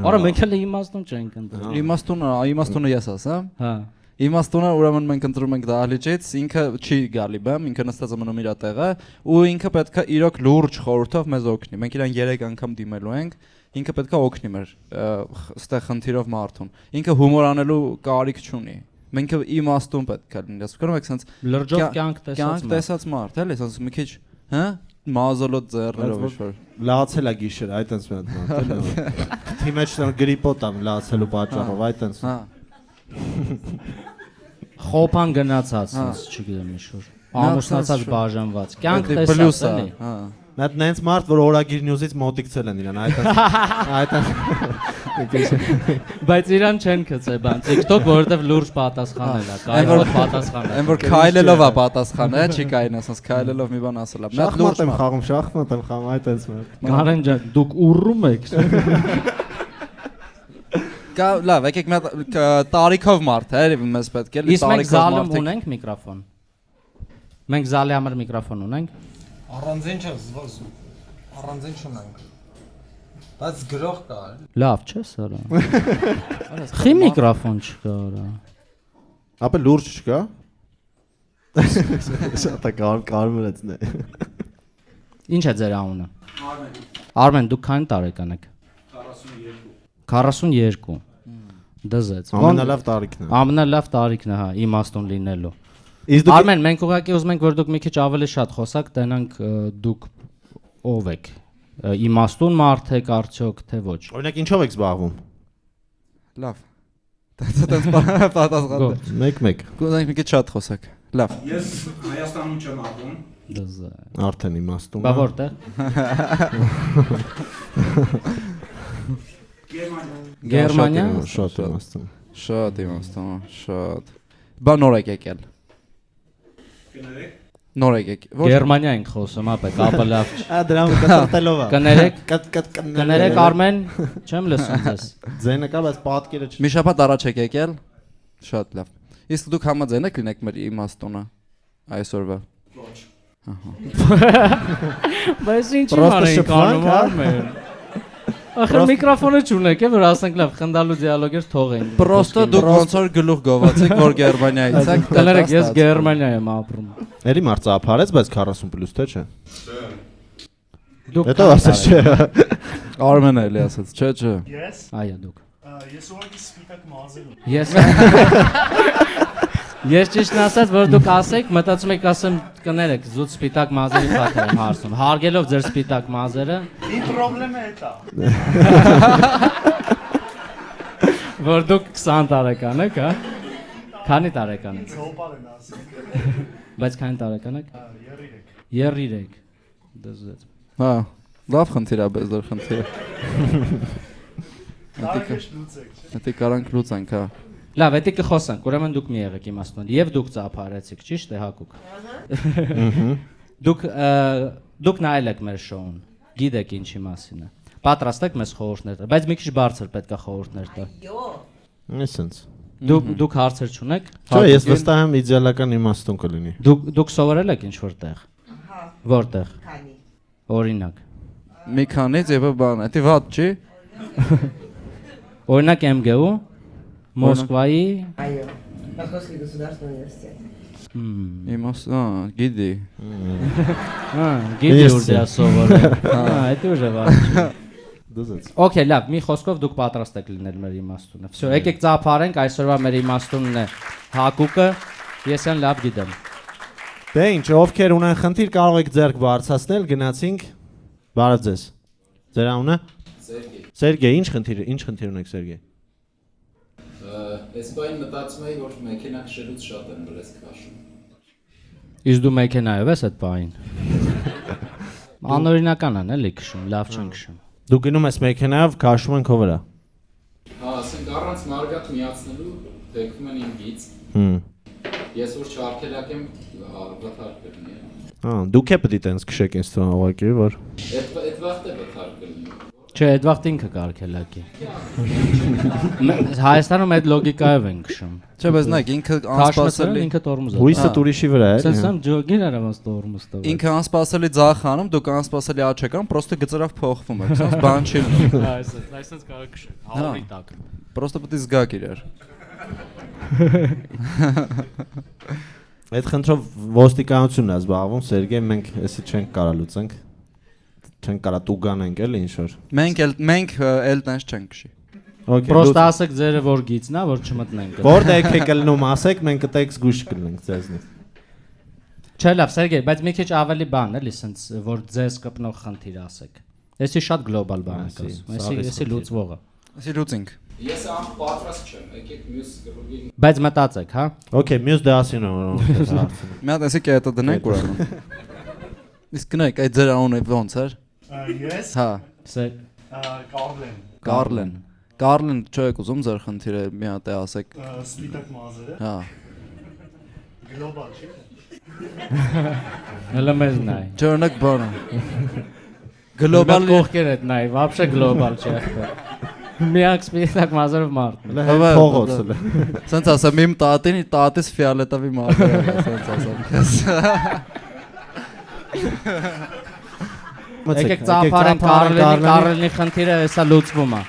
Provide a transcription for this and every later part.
Արա մենք էլ իմաստուն չենք ընտրում։ Իմաստունը ես ասեմ։ Հա։ Իմաստունը ուրեմն մենք ընտրում ենք դահլիճից, ինքը չի գալի բեմ, ինքը նստած է մնում իր տեղը, ու ինքը պետք է իրոք լուրջ խորհրդով մեզ օգնի։ Մենք իրան 3 անգամ դիմելու ենք, ինքը պետք է օգնի մեր ստեղ խնդիրով մարդուն։ Ինքը հումոր անելու կարիք չունի։ Մենք իմաստուն պետք է լինի։ Ասում եք, sense լրջով կյանք տեսած մարդ, էլի, sense մի քիչ, հա, մազոլոտ ձեռներով ինչ-որ լացել է գիշեր, այտենց մի հատ մարդ, էլի։ Թիմեջ գրիպոտ եմ լացելու պատճառով, այտենց։ Հա։ Խոփան գնացած, չգիտեմ ինչ-որ։ Ամուսնացած բաժանված։ Կյանք տեսած, էլի։ Հա։ Այդ նենց մարդ, որ օրագիր նյուզից մոտիկցել են իրան, Բայց իրան չեն գցե բան, TikTok, որովհետև լուրջ պատասխանել է, կայֆոտ պատասխան է։ Այն որ քայլելով է պատասխանը, չի կային, ասած քայլելով մի բան ասել է։ Շախմատ եմ խաղում, այտենց մարդ։ Գարեն ջան, դուք ուռում եք։ Լավ, եկեք մի տարիքով մարդ է, մեզ պետք է էլի Իսկ մենք զալում ունենք միկրոֆոն։ Մենք զալի համար միկրոֆոն ունենք։ Առանձին չունենք, բայց գրող կա։ Լավ չէ սրա։ Խի միկրոֆոն չկա արա։ Ապա լուրջ չկա։ Շատ է կարմրեցն է։ Ինչ է ձեր անունը։ Արմեն, դուք քանի տարեկան եք։ 42 դզեց ամենալավ տարիքն է ամենալավ տարիքն է հա իմաստուն լինելու Արմեն մենք ուղղակի ուզում ենք որ դուք մի քիչ ավելի շատ խոսաք տենանք դուք ով եք իմաստուն մարդ եք արդյոք թե ոչ օրինակ ինչով եք զբաղվում լավ տենց պատասխան մեկ կուզենք մի քիչ շատ խոսակ լավ ես Հայաստանում չեմ ապրում դզե արդեն իմաստուն բա որտեղ Գերմանիա շատ իմաստուն շատ իմաստուն շատ բա նոր եք եկել կներեք նոր եք Գերմանիա ենք խոսում ապա կապը լավ Ա դրամ կտրտելով է կներեք Արմեն չեմ լսում ձեզ ձենը կա բայց պատկերը չի մի շաբաթ առաջ եք եկել շատ լավ իսկ դուք համաձայն եք լինեք մեր իմաստունը այսօրվա ոչ բայց ինչի բան ենք անում Արմեն Ախր միկրոֆոնը չունեք, որ ասենք լավ, խնդալու դիալոգ էր թողենք։ Պրոստը դուք ոնց որ գլուխ գովացեք, որ Գերմանիայից եք։ Կներեք, ես Գերմանիա եմ ապրում։ Էլի մարդ ծափարեց, բայց 40+ թե չէ։ Դուք Հետո ասես չէ։ Արմենը էլի ասաց, չէ։ Ես։ Այո, դուք։ Ես ուղղակի սպիտակ մազերում։ Ես ճիշտն ասած, որ դուք ասեք, մտածում եք ասեմ կներեք, զուտ սպիտակ մազերի պատեր եմ հարցում։ Հարգելով ձեր սպիտակ մազերը։ Իմ պրոբլեմը էտա։ Որ դուք 20 տարեկան եք, հա։ Քանի տարեկան եք։ Զոպար են ասում։ Բայց քանի տարեկան եք։ 33։ Դզեց։ Հա, լավ խնդիր է, բայց դեռ խնդիր։ Տարեկաշ լուծեք։ Դա կարանք լուծենք, հա։ Լավ, էդի կխոսանք, ուրեմն դուք մի եղեք իմաստուն։ Եվ դուք ծափարեցիք, ճիշտ է Հակուկ։ Դուք նայել եք մեր շոուն, գիտեք ինչի մասին է։ Պատրաստ եք մեզ խորհուրդներ տալ, բայց մի քիչ բարձր պետք է խորհուրդներ տալ։ Այսինքն Դուք հարցեր չունեք։ Չէ, ես վստահ եմ իդեալական իմաստուն կլինի։ Դուք սովորել եք ինչ որտեղ։ Որտեղ։ Քանի։ Օրինակ։ Մի քանից եւ բան, դա վատ չի։ Օրինակ MGU Մոսկվայի Այո, Մосковский государственный университет։ Գիտի։ Գիտի ուր դե սովորել։ Այդ ուժը վարի։ Դզեց։ Okay, լավ, մի խոսքով դուք պատրաստ եք լինել մեր իմաստունը։ Всё, եկեք ծափարենք, այսօրվա մեր իմաստունն է Հակուկը։ Ես այն լավ գիտեմ։ Դե ինչ, ովքեր ունեն խնդիր կարող եք ձեռք բարձրացնել, գնացինք։ Բարև ձեզ։ Ձեր անունը։ Սերգեյ, ինչ խնդիր ունեք Սերգեյ։ Այս բանը մտածում եմ, որ մեքենա քշելուց շատ են բրեսկ քաշում։ Իսկ դու մեքենայով ես այդ բանին։ Անօրինական են էլի քշում, լավ չեն քշում։ Դու գնում ես մեքենայով, քաշում են քո վրա։ Հա, ասենք առանց մարգատ միացնելու թեքվում են իմ գից։ Ես որ չարքելակ եմ, վթարկ կլինի։ Հա, դուք է պետք է տենց քշեք ինձ թվում ուղղակի, որ։ Այդ վաղտ է վթարկ կլինի։ Չէ, այդ վաղտ ինքը կարգելակի։ Հայաստանում այդ լոգիկայով են քշում։ Չէ, բայց նայեք, ինքը անսպասելի ինքը տորմուզ է։ Հույսը ուրիշի վրա է։ Սենսամ ջոգին արավս տորմուզ տව։ ինքը անսպասելի ձախ անում, դուք անսպասելի աչ եք անում, պրոստը գծրավ փոխվում եք, ասես բան չի լինում։ Այսպես կարող քշել։ Հավորի տակ։ Պրոստը պետք է զգաք իրար։ Այդ խնդրով ոստիկանությունն է զբաղվում, Սերգեյ, մենք էսի չենք կարա լուծենք։ Չենք կարա տուգանենք էլի ինչ որ։ Մենք էլ տենց չենք քշի։ Okay, Պրոստը ասեք ձերը որ գիծնա, որ չմտնենք։ Որտեղ եք ելնում, ասեք, մենք կտեք զգուշ կլինենք ձեզնից։ Չէ, լավ, Սերգեյ, բայց մի քիչ ավելի բան էլի, սենց որ ձեզ կպնող խնդիր ասեք։ Էսի շատ գլոբալ բան է ասում։ Էսի լուծվողը։ Էսի լուծինք։ Ես ամ պատրաստ չեմ, եկեք մյուս գրողին։ Բայց մտածեք, հա։ Okay, մյուս դասին ո՞ր։ Մի հատ էսի կետը դնենք ուրեմն։ Իսկ գնայք, այդ ձեր անունը ո՞նց էր։ Ես Հա, Կարլեն Կարլեն, չեք ուզում ձեր խնդիրը մի հատ է ասեք։ սպիտակ մազերը Հա։ գլոբալ չի Հələ մեզ նայ։ Չորնակ բանը։ Գլոբալ կողքեր այդ նայ, вообще գլոբալ չէ։ Միակ սպիտակ մազերով մարդ։ Փողոցը։ Սենց ասեմ, իմ տատիս ֆիալետավի մազերը, սենց ասեմ քեզ։ Եկեք ծափարեն Կարլենի խնդիրը հեսա լուծվում է։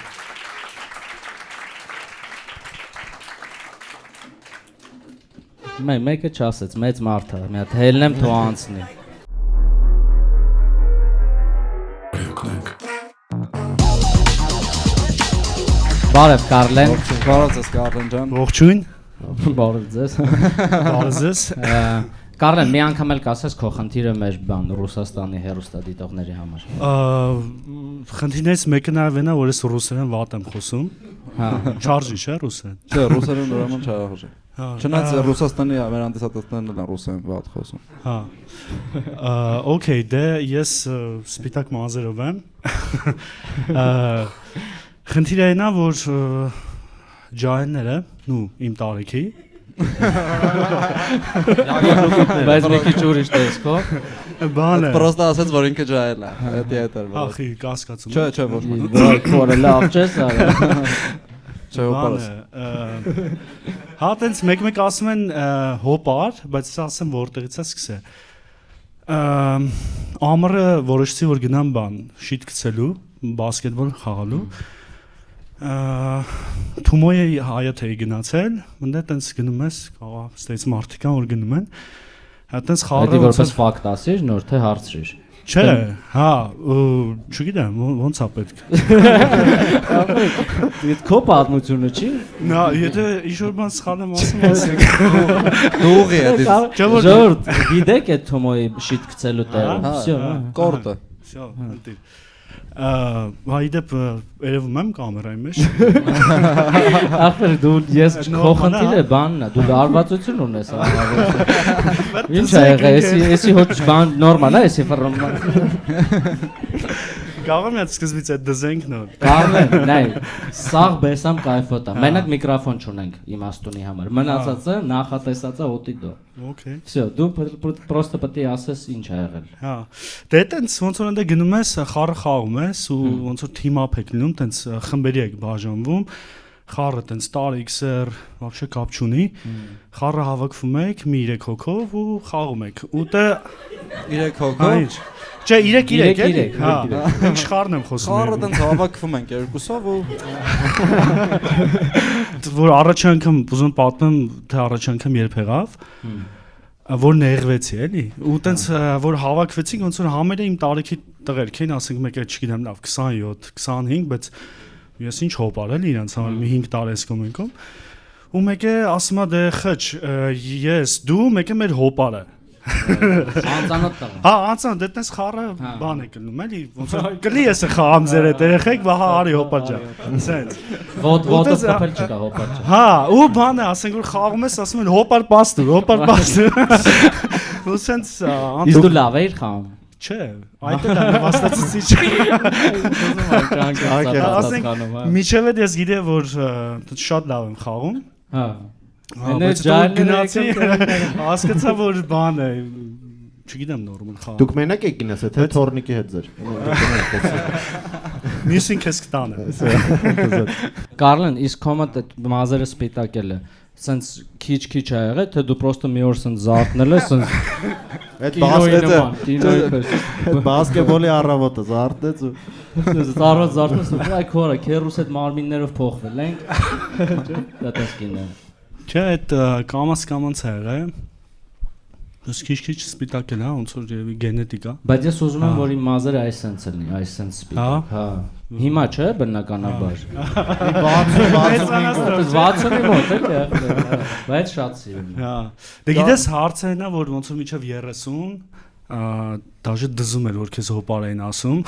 Մեկը չասեց, մեծ մարդ է, մի հատ հելնեմ թո անցնի։ Բարև Կարլեն։ Բարև ձեզ Կարլեն ջան։ ողջույն Բարև ձեզ։ բարև ձեզ Կարլեն, մի անգամ էլ կասես քո խնդիրը մեր բան Ռուսաստանի հերոստատիտողների համար։ խնդիրներից մեկը նաև է որ ես ռուսերեն վատ եմ խոսում Հա։ չարժի չէ ռուսեն Չէ, ռուսերեն ուրեմն չարժի։ Հա Չնայած Ռուսաստանի ամենանդիսատեսներն են ռուսերեն վատ խոսում։ Հա Okay, դե ես սպիտակ մազերով եմ խնդիրը նա որ ջահելները նու իմ տարիքի Բայց մի քիչ ուրիշ տեսքով։ բանը Պրոստը ասեց, որ ինքը ջահել է։ Դա է։ ախի կասկածում Չէ, ոչ մի։ Որը լավ չես արա։ Չէ, ոպարս։ Հա տենց մեկ ասում են հոպար, բայց ես ասեմ որտեղից է սկսել։ Ամառը որոշեցի որ գնամ բան, շիտ գցելու, բասկետբոլ խաղալու։ Թումոյի հայաթ էի գնացել, մնդե տենց գնում ես, կարող ստեյց մարդիկան որ գնում են։ Հա տենց խաղը Դա որպես ֆակտ ասիր, նոր թե հարցրիր։ Չէ, հա, չգիտեմ, ոնց է պետք։ Դե քո պատմությունը չի։ Նա եթե ինչ-որ բան սխալ եմ ասում, ասեք։ Դուղի է դից։ Ժորդ, գիտեք այդ Թոմոյի շիտ գցելու տեղը։ Всё, Կորտը։ Всё, ընտիր։ Հայդեպ երևում եմ կամերայի մեջ։ Ախր դու ես քո խնդիրը բանն է, դու լարվածություն ունես ահա։ Ինչ է եղել, էսի հոչ բան նորմալ է, էսի ֆռում։ Կարող եմ սկզբից այդ դզենք նոր։ Կարլեն, նայ, սաղ բեսամ կայֆոտ է։ Մենակ միկրոֆոն չունենք իմաստունի համար։ Մնացածը նախատեսածը օտի դո։ Okay։ Всё, դու պրոստը պետք է ասես ինչ ա եղել։ Հա։ Դե տենց ոնց որ ընդ գնում ես, խառը խաղում ես ու ոնց որ team up եք լինում, տենց խմբերի եք բաժանվում։ Խառը տենց տարիքսեր, вообще կապ չունի։ Խառը հավաքվում եք մի 3 հոգով ու խաղում եք։ Ու դե 3 հոգով։ Չէ, 3 էլի։ Իրեք, Հա։ Ինչ խառն եմ խոսում։ Խառը տենց հավաքվում ենք երկուսով ու որ առաջ անգամ ուզում պատմեմ, թե առաջ անգամ երբ եղավ, որ նեղվեցի, էլի։ Ու տենց որ հավաքվեցինք, ոնց որ համերը իմ տարիքի տղերք էին, ասենք մեկը չգիտեմ լավ 27, 25, բայց ես ինչ հոպար էլի իրանց համար մի 5 տարի էսկոմ ենքում։ Ու մեկը ասում է դե խճ, ես դու մեկը մեր հոպարը։ Անծանոթ տղա։ Հա, անցան, դե տես խառը բան է կլնում, էլի, ոնց որ կլի ես խաղամ ձեր հետ երեխեք, բա հա արի հոպար ջան։ Սենց։ Ոտը փոփել չկա հոպար ջան։ Հա, ու բան է, ասենք որ խաղում ես, ասում են հոպար պաստուր, հոպար պաստուր։ Ու սենց Իսկ դու լավ էիր խաղում։ Չէ, այդ էլ նվաստացուցիչ։ Ասենք միջև այդ ես գիտեմ որ շատ լավ եմ խաղում։ Հա։ Բայց գնացի հասկացա որ բան է չգիտեմ նորմալ խաղ։ Դուք մենակ եք գնաց, թե թորնիկի հետ ձեր։ Միսին քեզ կտանը։ Կարլեն, իսկ կոմատ մազերը սպիտակել է։ Սենց քիչ ա եղել, թե դու պրոստը մի օր սենց զարթնել ես, սենց Այդ կինոյի պես։ բասկետբոլի առավոտը զարթեց ու Զարթնես ու այ քորա, քերուս այդ մարմիններով փոխվել ենք։ Դա տեսքինը։ Չէ, այդ կամաց է եղել։ Ես քիչ սպիտակել հա, ոնց որ երևի գենետիկա։ Բայց ես ուզում եմ, որ իմ մազերը այս սենց լինի, այս սենց սպիտակ։ Հա։ Հիմա չէ, բնականաբար։ 60-ի մոտ էլի, բայց շատ սիրում։ Հա։ Դե գիտես հարցը նա որ ոնց որ միջև 30 դաժե դզում էր որ քեզ հոպար էին ասում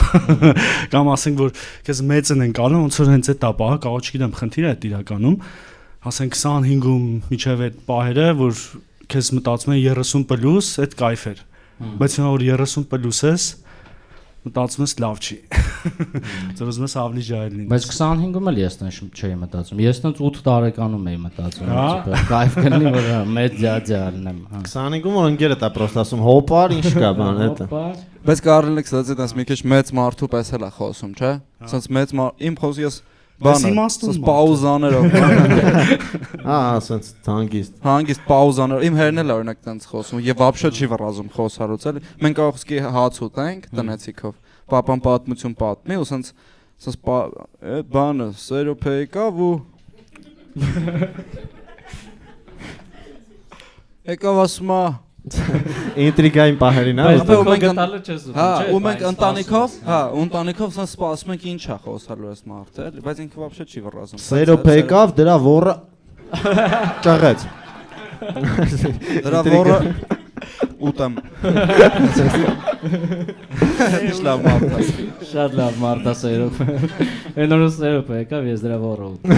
կամ ասենք որ քեզ մեծն են կանում ոնց որ հենց այդ տապա կարող չգիտեմ խնդիր է այդ իրականում ասենք 25-ում միջև այդ պահերը որ քեզ մտածում են 30 պլյուս այդ կայֆ էր բայց հիմա որ 30 պլյուս ես մտածում ես լավ չի ծրոց ես ավելի ջահել լինի բայց 25-ում էլ ես տենց չէի մտածում ես տենց 8 տարեկանում էի մտածում կայֆ կլինի որ մեծ ջաջա լինեմ 25-ում որ ընկերդ է պրոստը ասում հոպար ինչ կա բան էտա Բայց Կարլենը կստացի դες մի քիչ մեծ մարդու պես էլ է խոսում, չէ՞։ Սենց մեծ իմ խոսի ես բանը, սենց պաուզաներով։ սենց հանգիստ պաուզաներով։ Իմ հերն էլ օրինակ տենց խոսում եւ вообще չի վռազում խոսալուց էլի։ Մենք կարող ենք հաց ուտենք տնեցիկով։ Պապան պատմություն պատմի ու սենց այդ բանը սերոփե եկավ ու եկավ ասում է ինտրիգային պահերին, բայց դու գտալը չես ուզում, չէ՞։ Ու մենք ընտանիքով սա սպասում ենք ինչ է խոսալու այս մարդը, էլի, բայց ինքը вообще չի վռազում։ Սերոփե եկավ, դրա ոռը ճաղեց։ Դրա ոռը ուտեմ։ Ինչ լավ մարդ է։ Շատ լավ մարդ է Սերոփը։ Այն օրը Սերոփը եկավ, ես դրա ոռը ուտեմ։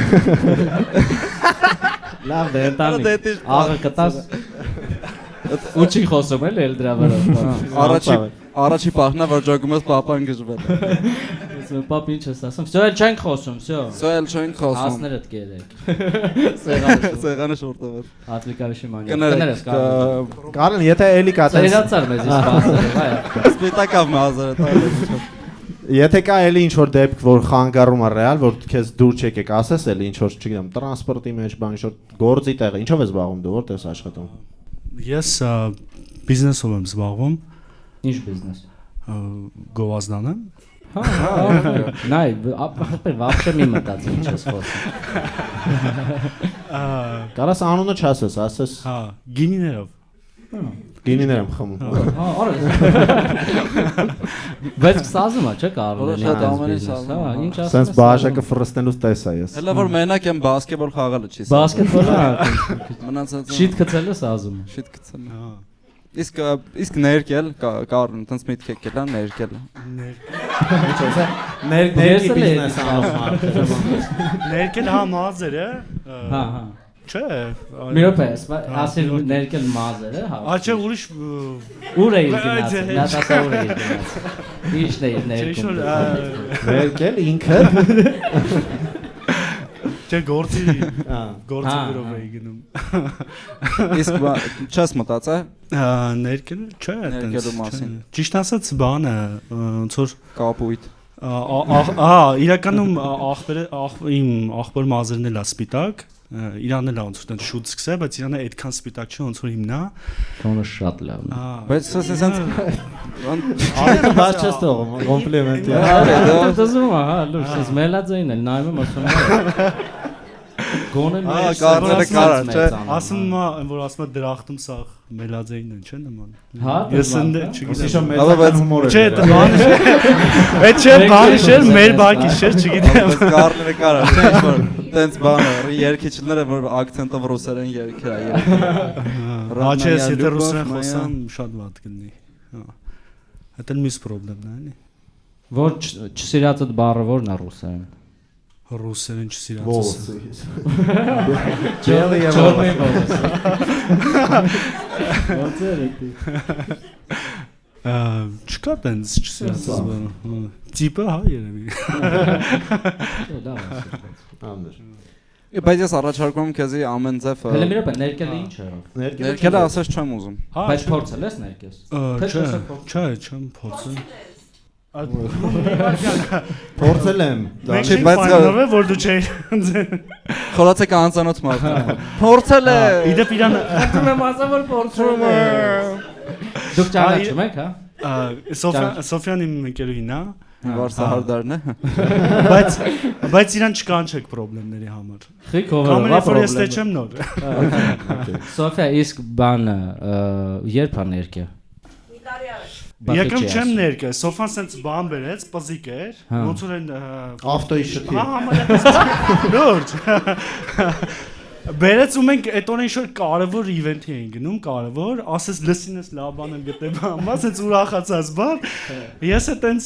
Լավ դե ընտանիք։ Աղը կտաս ու չի խոսում էլ դրա վրա։ Առաջի պահնա որ ճոգում ես papan գժվել։ Ես պապ ինչ ես ասում։ Всё էլ չենք խոսում, всё։ Всё էլ չենք խոսում։ Հասներդ կերեք։ Սեղանը շորտով։ Ատլիկավիշի մանյա։ Կներես Կարեն, եթե էլի կա տես Ծերացար մեզ իսպասել, այո։ Սպիտակավ մազերը տալու։ Եթե կա էլի ինչ որ դեպք որ խանգարում է ռեալ որ քեզ դուր չեկեք ասես էլի ինչ որ չգիտեմ տրանսպորտի մեջ բան ինչ որ գործի տեղը ինչով ես զբաղվում դու որտեղ ես աշխատում Ես բիզնեսով եմ զբաղվում Ինչ բիզնես գովազդան եմ Հա նայ вообще մի մտածի ինչ ես խոսում Կարաս անունը չասես ասես Հա գինիներով Գինիներ եմ խմում Հա արա Բայց սազում է չէ կարող Շատ ամենից սազում Հա ինչ ասես Սենց բաժակը ֆրստելուց տեսա ես Հələ որ մենակ եմ բասկետբոլ խաղալը չի Բասկետբոլը մնացած շիտ գցել է սազում Շիտ գցել Իսկ ներկել կարն տենց միտք եկել է ներկել Ներքի բիզնես անում ներկել հա մազեր է Հա Չէ Մի րոպե ասիր ներկել մազերը հա Աչե ուրիշ Ուր է գնացել նա տասա ուր է գնացել Ինչն է ներկում Ներկել ինքը Չէ գործի գրով էի գնում Իսկ չես մտածա ներկել չէ ներկելու մասին Ճիշտ ասած բանը ոնց որ կապույտ իրականում իմ ախպեր մազերն էլ է սպիտակ Իրանն էլ ոնց որ տենց շուտ սկսե բայց Իրանը այդքան սպիտակ չէ ոնց որ հիմնա Տոնը շատ լավ Բայց սենց Արիքը բաց չես թողում կոմպլիմենտի Դզում հա լուրջ ես մելաձայն էլ նայում եմ ասում Գոնե կարծել կարա չէ ասում որ ասում դրախտում սա մելաձայինն են չէ նման Հա ես չգիտեմ Իշո մեծ հումոր է Չէ դա բանը այդ չէ բանը չէ մեր բակի չէ չգիտեմ Կարծել կարա չէ որ տենց բանը երկիչները որ ակցենտով ռուսերեն երկեր է Հաչե եթե ռուսերեն խոսամ շատ վատ կլինի Դա էլ մյուս խնդիրն է էլի Որ չսիրածդ բառը որն է ռուսերեն Ռուսերեն չսիրածս Ջելի եւ Չորնի բոս Ոնց է չկա տենց չսիրածս բանը Տիպը հա երևի Ամներ Բայց ես առաջարկում եմ քեզի ամեն ձև Հələ մի րոպե, ներկելը ինչ է։ ներկելը ասես չեմ ուզում։ Բայց փորձել ես ներկես։ Չէ, չեմ փորձել։ Փորձել եմ։ Մենք չենք պայմանավորվել, որ դու չէի։ Խորացեք անծանոթ մարդ։ Փորձել է։ Իդեպ իրան Ասում եմ ասա որ փորձում եմ։ Դուք ճանաչում եք, հա։ Սոֆյան իմ ընկերուհին է, Վարսահարդարն է։ բայց իրան չկանչեք խնդիրների համար։ Խիկ Կամ ով ես չեմ նոր։ Սոֆիա, իսկ բանը երբ է ներկե։ Եկամ չեմ ներկա, Սոֆան սենց բան բերեց, պզիկ էր, ոնց որ են Ավտոյի շտի։ Լուրջ։ Բերեց ու մենք այդ օրը ինչ-որ կարևոր իվենթի էին գնում, կարևոր, ասես լսինես լավ բան եմ գտել, բան, սենց ուրախացած բան։ Ես այտենց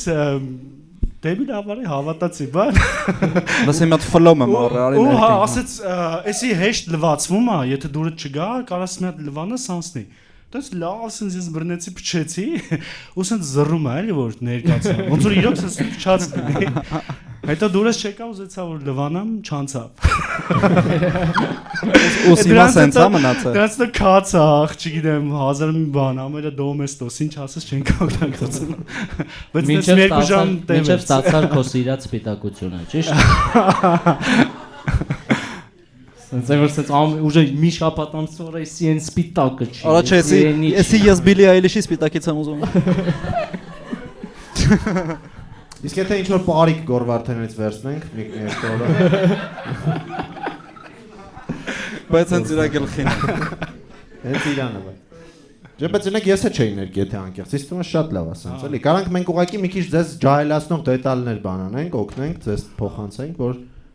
դեպի լավարի հավատացի, բան։ Լսեմ մի հատ ֆլոմ եմ առել։ Ու հա, ասեց, էսի հեշտ լվացվում է, եթե դուրը չգա, կարաս մի հատ լվանը սանսնի։ Դες լավ, ասենց ես բռնեցի, փչեցի, ու սենց զռում է, էլի որ ներկացա։ Ոնց որ իրոք սենց փչացնի։ Հետո դուրս չեկա ուզեցա որ լվանամ, չանցավ։ Ու հիմա սենց է մնացել։ Դրանց դե քացախ, չգիտեմ, 1000 մի բան, ամենը դոմեստոս, ինչ ասես չենք օգտագործում։ Բայց դες երկու ժամ տևեց։ Մինչև ստացար քո սիրած սպիտակությունը, ճիշտ։ Սենց ուժը մի շաբաթ անց որ էսի են սպիտակը չի։ Արա չէ, էսի ես Բիլի Այլիշի սպիտակից եմ ուզում։ Իսկ եթե ինչ որ պարիկ Գորվարդենից վերցնենք, մի երկու օրը։ Բայց հենց իրա գլխին։ Հենց իրանը բա։ Չէ, բայց ինեք եսը չէի ներկի եթե անկեղծ, իսկ թվում է շատ լավ ասենց, էլի։ Կարանք մենք ուղղակի մի քիչ ձեզ ջահելացնող դետալներ բանանենք, օգնենք, ձեզ փոխանցենք, որ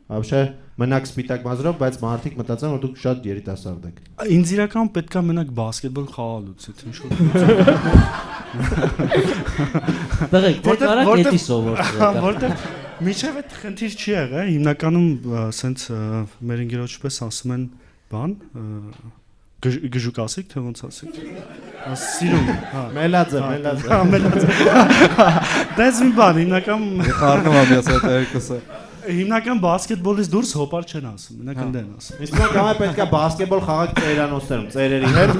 вообще մնաք սպիտակ մազրով, բայց մարդիկ մտածեն որ դուք շատ երիտասարդ եք։ Ինձ իրական պետքա մենակ բասկետբոլ խաղալուց, եթե ինչ որ։ Դեղեք, թե կարա գետի սովորել։ Որտեղ միջև այդ խնդիր չի եղել, հիմնականում սենց մեր ընկերոջպես ասում են բան, գժուկ ասիկ, թե ոնց ասիկ։ Սիրում, հա։ Մելաձե։ Դες մի բան, հիմնական Խառնում եմ ես այդ երկուսը։ Հիմնական բասկետբոլից դուրս հոպար չեն ասում, մենակ ընդեն ասում։ Իսկ մենք համա պետքա բասկետբոլ խաղալ ծերանոցներում, ծերերի հետ,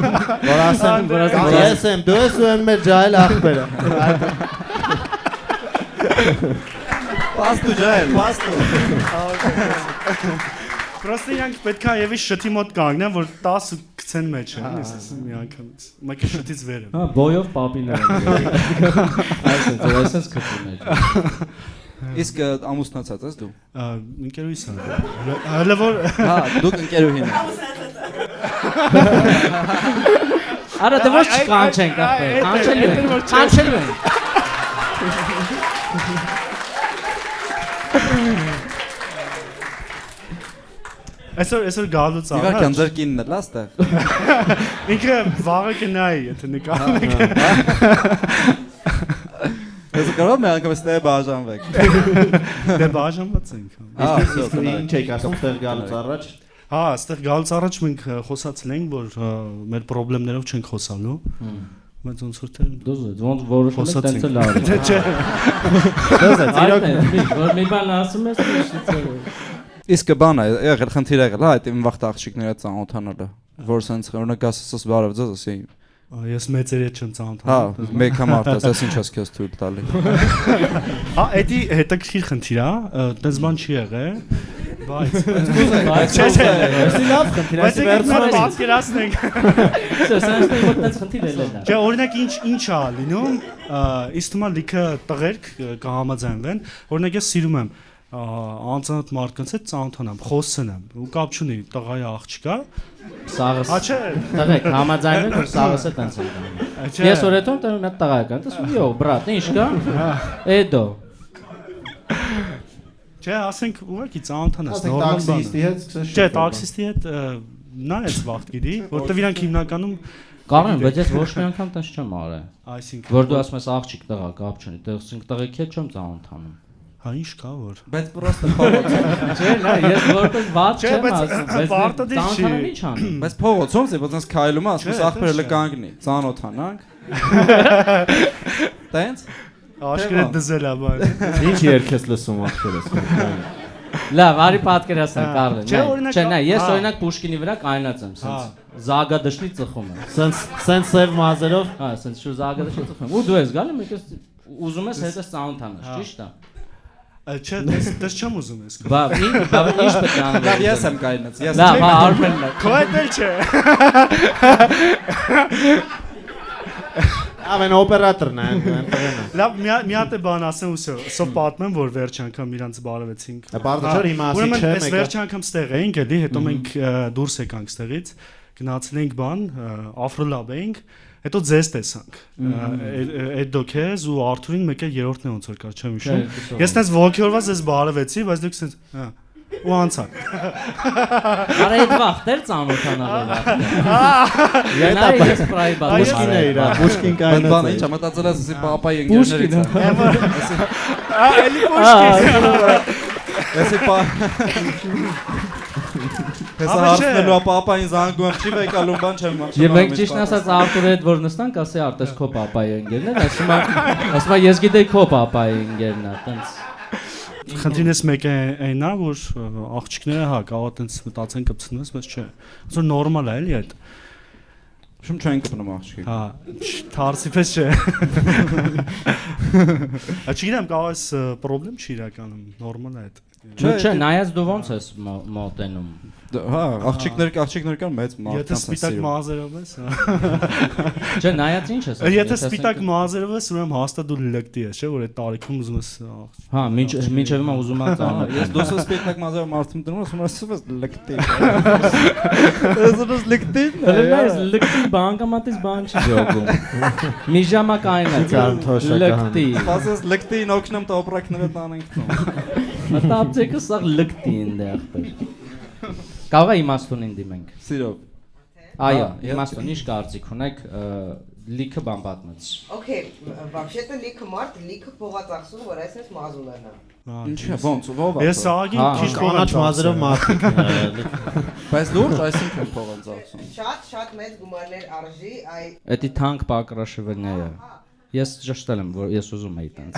որ ասեն, ես եմ, դու ես ու եմ մեր ջահել ախպերը։ Պաստու ջահել, պաստու։ Պրոստը իրանք պետքա եւի շտի մոտ կանգնեն, որ 10 գցեն մեջ են, ասես մի անգամից։ Մեկը շտից վեր է։ Հա, բոյով պապիներ։ Այսպես քփում է։ Իսկ ամուսնացած ես դու։ Ընկերուհիս եմ։ Հələ որ Հա, դուք ընկերուհին եք։ Արա դե ոչ կանչենք ապե։ Կանչելու ենք։ Այսօր գալուց առաջ։ Իվարքան ձեր կինն է, լաստեղ։ Ինքը վաղը կնայի, եթե նկարում եք։ Ես կարող եմ անգամ ստե բաժանվեք։ Դե բաժանված ենք։ Իսկ ինչ եք ասում ստեղ գալուց առաջ։ Հա, այստեղ գալուց առաջ մենք խոսացել ենք, որ մեր խնդիրներով չենք խոսալու։ Բայց ոնց որ թե ոնց որոշել եք տենց էլ արել։ Չէ։ Դες իրոք Որ մի բան ասում ես, Իսկ բանը եղել խնդիր եղել, հա, այդ իմ վախտ աղջիկների հետ ծանոթանալը, որ սենց օրինակ ասես բարև ձեզ, ասի Ես մեծերի հետ չեմ ծանոթանում։ Հա, մեկ համարդ ասես ինչ ես քեզ թույլ տալի։ Հա, էդի հետաքրքիր խնդիր է, տես բան չի եղել, բայց չէ, լավ խնդիր, այս վերցնում պատկերացնենք։ սենց որ տենց խնդիր էլ է։ Չէ, օրինակ ինչ է լինում, իսկ թվում է լիքը տղերք կհամաձայնվեն, օրինակ ես սիրում եմ անծանոթ մարդկանց հետ ծանոթանամ, խոսնեմ, ու կապ չունի տղայի աղջիկա։ Սաղս։ Հա չէ։ Տղեկ համաձայնվեն որ սաղսը տենց է կանում։ Ես օրեցում տեմ մի տղա կան, ասում յո, բրատ, ինչ կա։ Էդո։ Չէ, ասենք ուղղակի ծանոթանաս, նորմալ բան։ Տաքսիստի հետ սկսես։ Չէ, տաքսիստի հետ նա էս վաղտ գիտի, որտեվ իրանք հիմնականում Կարեն, բայց ես ոչ մի անգամ տես չեմ արել։ Այսինքն որ դու ասում ես աղջիկ տղա, կապ չունի, դեռ տղեկ հետ չեմ ծանոթանում։ Հա ինչ կա որ։ Բայց պրոստը փողոց։ Չէ, նա ես որպես բաց չեմ ասում, բայց պարտադիր չի։ ծանոթանում ինչ անում։ Բայց փողոցում է, ոնց քայլում է, ասում ախպերը կանգնի, ծանոթանանք։ Տենց։ Աշկերտ դզել է բան։ Ինչ երգ ես լսում ախպերս։ Լավ, արի պատկերացնեմ Կարլեն։ Չէ, օրինակ- Չէ, նայ, ես հա։ օրինակ Պուշկինի վրա կայնած եմ, սենց զագադշնի ծխում եմ։ Սենց սև մազերով։ Հա, սենց շուտ զագադշնի ծխում եմ։ Ու դու ես գալու, մեկ ես ուզում ես հետս ծանոթանաս, ճիշտ է։ Չէ, դες չեմ ուզում ես։ Բա, ինչ պետք է անեմ։ Լավ, ես եմ կայնած։ Ես Լավ, հա, Արմենն է։ Քո հետ էլ չէ։ Ամեն օպերատորն է, այնտեղն է։ Լավ, մի հատ է բան ասեմ ու սո պատմեմ, որ վերջ անգամ իրանց բարևեցինք։ Բարդաչար հիմա ասի Ուրեմն չէ, այս վերջ անգամ ստեղ էինք, էլի, հետո մենք դուրս եկանք ստեղից, գնացել ենք բան, Afrolab էինք, հետո ձեզ տեսանք։ Այդ դոքեզ ու Արթուրին մեկը երրորդն է ոնց որ կար, չեմ հիշում։ Ես տես ողջորված ես բարևեցի, բայց դուք սենց, հա, ու անցան։ Արա այդ վախտեր ծանոթանալու վախտեր։ Յենա ես պրայ բա։ Պուշկին է իրա, Պուշկին Բան կայնած ինչ մտածել ես, ասի պապայի ընկերներից է։ Էլի Պուշկին։ Ասի պա Ես հարցնելու պապային զանգում եմ, չի վեկալում բան չեմ։ Եվ մենք ճիշտ ասած Արտուրի հետ որ նստանք, ասի Արտես քո պապայի ընկերն է, ասում է ես գիտեի քո պապայի ընկերն է, տենց։ Խնդիրն էս մեկը այնն է, որ աղջիկները հա կարող տենց մտածեն կպցնես, բայց չէ։ Ոնց որ նորմալ է էլի այդ։ Շում չեն կպնում աղջիկի։ Հա, թարսի պես չէ։ Չգիտեմ, կարող էս խնդրեմ չի իրականում, նորմալ է այդ։ Չէ, նայած դու ոնց ես մոտենում։ Հա, աղջիկներ կան մեծ Եթե սպիտակ մազերով ես, Չէ, նայած ինչ ես։ եթե սպիտակ մազերով ես, ուրեմն հաստատ դու լկտի ես, չէ՞ որ այդ տարիքում ուզում ես։ Հա, մինչև հիմա ուզում եմ ծանոթ։ Ես դոս սպիտակ մազերով մարդում դնում, ասում ես լկտի։ Ես լկտի։ Հենց լկտի բանկամատից բան չի ջոգում։ Մի ժամա կայնացան լկտի։ Ասես լկտին օգնեմ տոպրակները տանենք տուն։ Մտածեցի սա լկտի ինձ Կարող է իմաստունին դիմենք։ Սիրով։ Այո, իմաստուն, ինչ կարծիք ունեք, լիքը բան պատմեց։ Okay, вообще-то лика март, лика փողածախսում, որ այսպես մազուներն է։ Ինչի՞ ոնց ով է։ Ես աղագին քիչ կանաչ մազերով մարդիկ։ Բայց լուրջ այսինքն փողան ծախսում։ Շատ մեծ գումարներ արժի այ Էդի թանկ պակրաշվները։ Ես ճշտել եմ, որ ես ուզում եի տենց։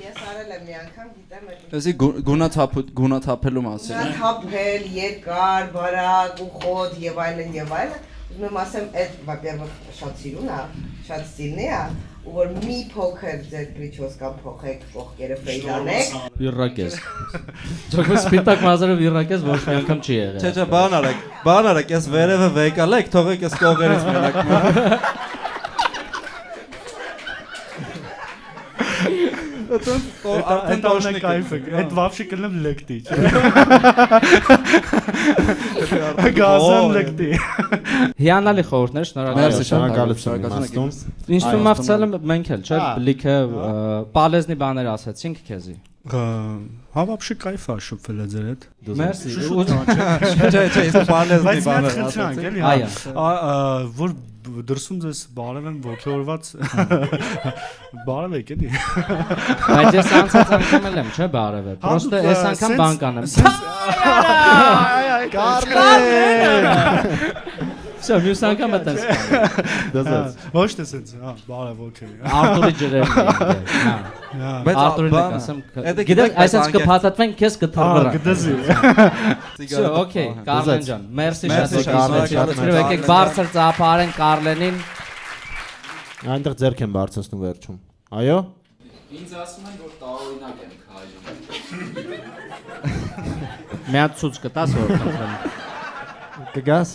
ես արել եմ մի անգամ, գիտեմ այդ։ Էսի գունաթափելու մասին է։ Թափել, երկար, բարակ ու խոտ եւ այլն եւ այլն։ Ուզում եմ ասեմ, այդ, во-первых, շատ սիրուն է, շատ ստիլնի է, ու որ մի փոքր ձեր պրիչոսկան փոխեք, փոխկերը ֆեյդանեք։ Իրրակես։ Ճոգը սպիտակ մազերով իրրակես ոչ մի անգամ չի եղել։ Չէ, բան արեք, ես վերևը վեկալեք, թողեք ես կողերից մենակ։ Արդեն տոշնի կայֆը, այդ вообще կլեմ լեկտի, չէ։ Գազան լեկտի։ Հիանալի խորհուրդներ, շնորհակալություն։ Շնորհակալություն։ Ինչ թվում է մենք էլ, չէ՞, լիքը պալեզնի բաներ ասացինք քեզի։ Հա вообще կայֆ է շփվել է ձեր հետ։ Մերսի։ Չէ, ես բանես Բայց բանը։ մենք խնդրանք էլի, որ դրսում ձեզ բարև եմ ողջորված։ Բարև եք էլի։ Բայց ես անցած անգամ եմ, չէ՞ բարև է։ Պրոստը այս անգամ բան կանեմ։ Կարլեն։ Всё, մյուս անգամ է տես։ Դասած։ Ոչ թե սենց, հա, բարև, օքեյ։ Արտուրի ջրերն են։ Բայց Արտուրին եք ասեմ։ Գիտեք, այսպես կփաթաթվեն, քեզ կթռվրա։ Գդզի։ Всё, օքեյ, Կարլեն ջան, մերսի Մերսի շատ շատ, ողջույն։ Եկեք բարձր ծափարեն Կարլենին։ Այնտեղ ձեռք են բարձրացնում վերջում։ Այո։ Ինձ ասում են, որ տարօրինակ եմ քայլում։ Մի հատ ցույց կտաս որ խնդրեմ։ Կգաս։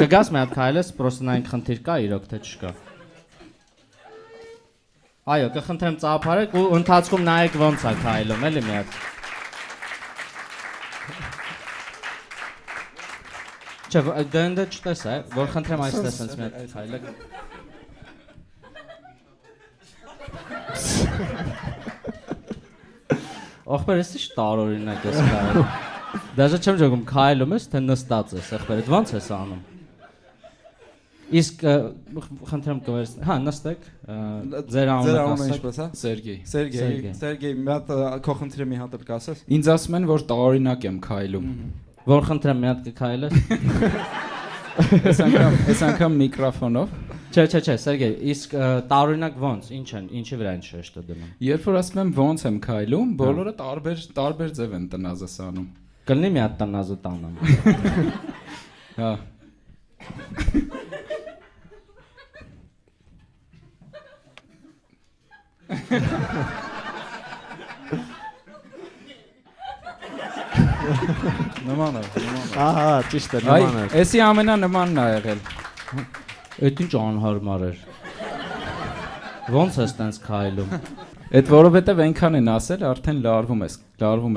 Կգաս մի հատ քայլես, պրոստը նայենք խնդիր կա, իրոք թե չկա։ Այո, կխնդրեմ ծափարեք ու ընթացքում նայեք ոնց է քայլում, էլի մի հատ։ Չէ, դենդը չտեսա, որ խնդրեմ այստեղ sense մի հատ քայլեք։ Ախպեր, ես ի՞նչ տարօրինակ ես քայլում։ Դաժե չեմ ճոգում քայլում ես, թե նստած ես, ախպեր, ո՞նց ես անում։ Իսկ խնդրեմ կվերցնեք, հա, նստեք, ձեր անունը ասեք։ ինչպես հա։ Սերգեյ։ Սերգեյ, մի հատ քո խնդիրը մի հատ էլ կասես։ Ինձ ասում են, որ տարօրինակ եմ քայլում։ Որ խնդրեմ մի հատ կքայլես։ Այս անգամ միկրոֆոնով։ Չէ, Սերգեյ, իսկ տարօրինակ ոնց, ինչի վրա են շեշտը դնում։ Երբ որ ասում եմ ոնց եմ քայլում, բոլորը տարբեր ձև են տնազս անում։ Կլինի մի հատ տնազը տանեմ։ Հա։ Նման է։ Ահա, ճիշտ է, նման է։ Էսի ամենանմանն ա եղել։ Այդ ինչ անհարմար էր։ Ոնց ես տենց քայլում։ Այդ որովհետև այնքան են ասել, արդեն լարվում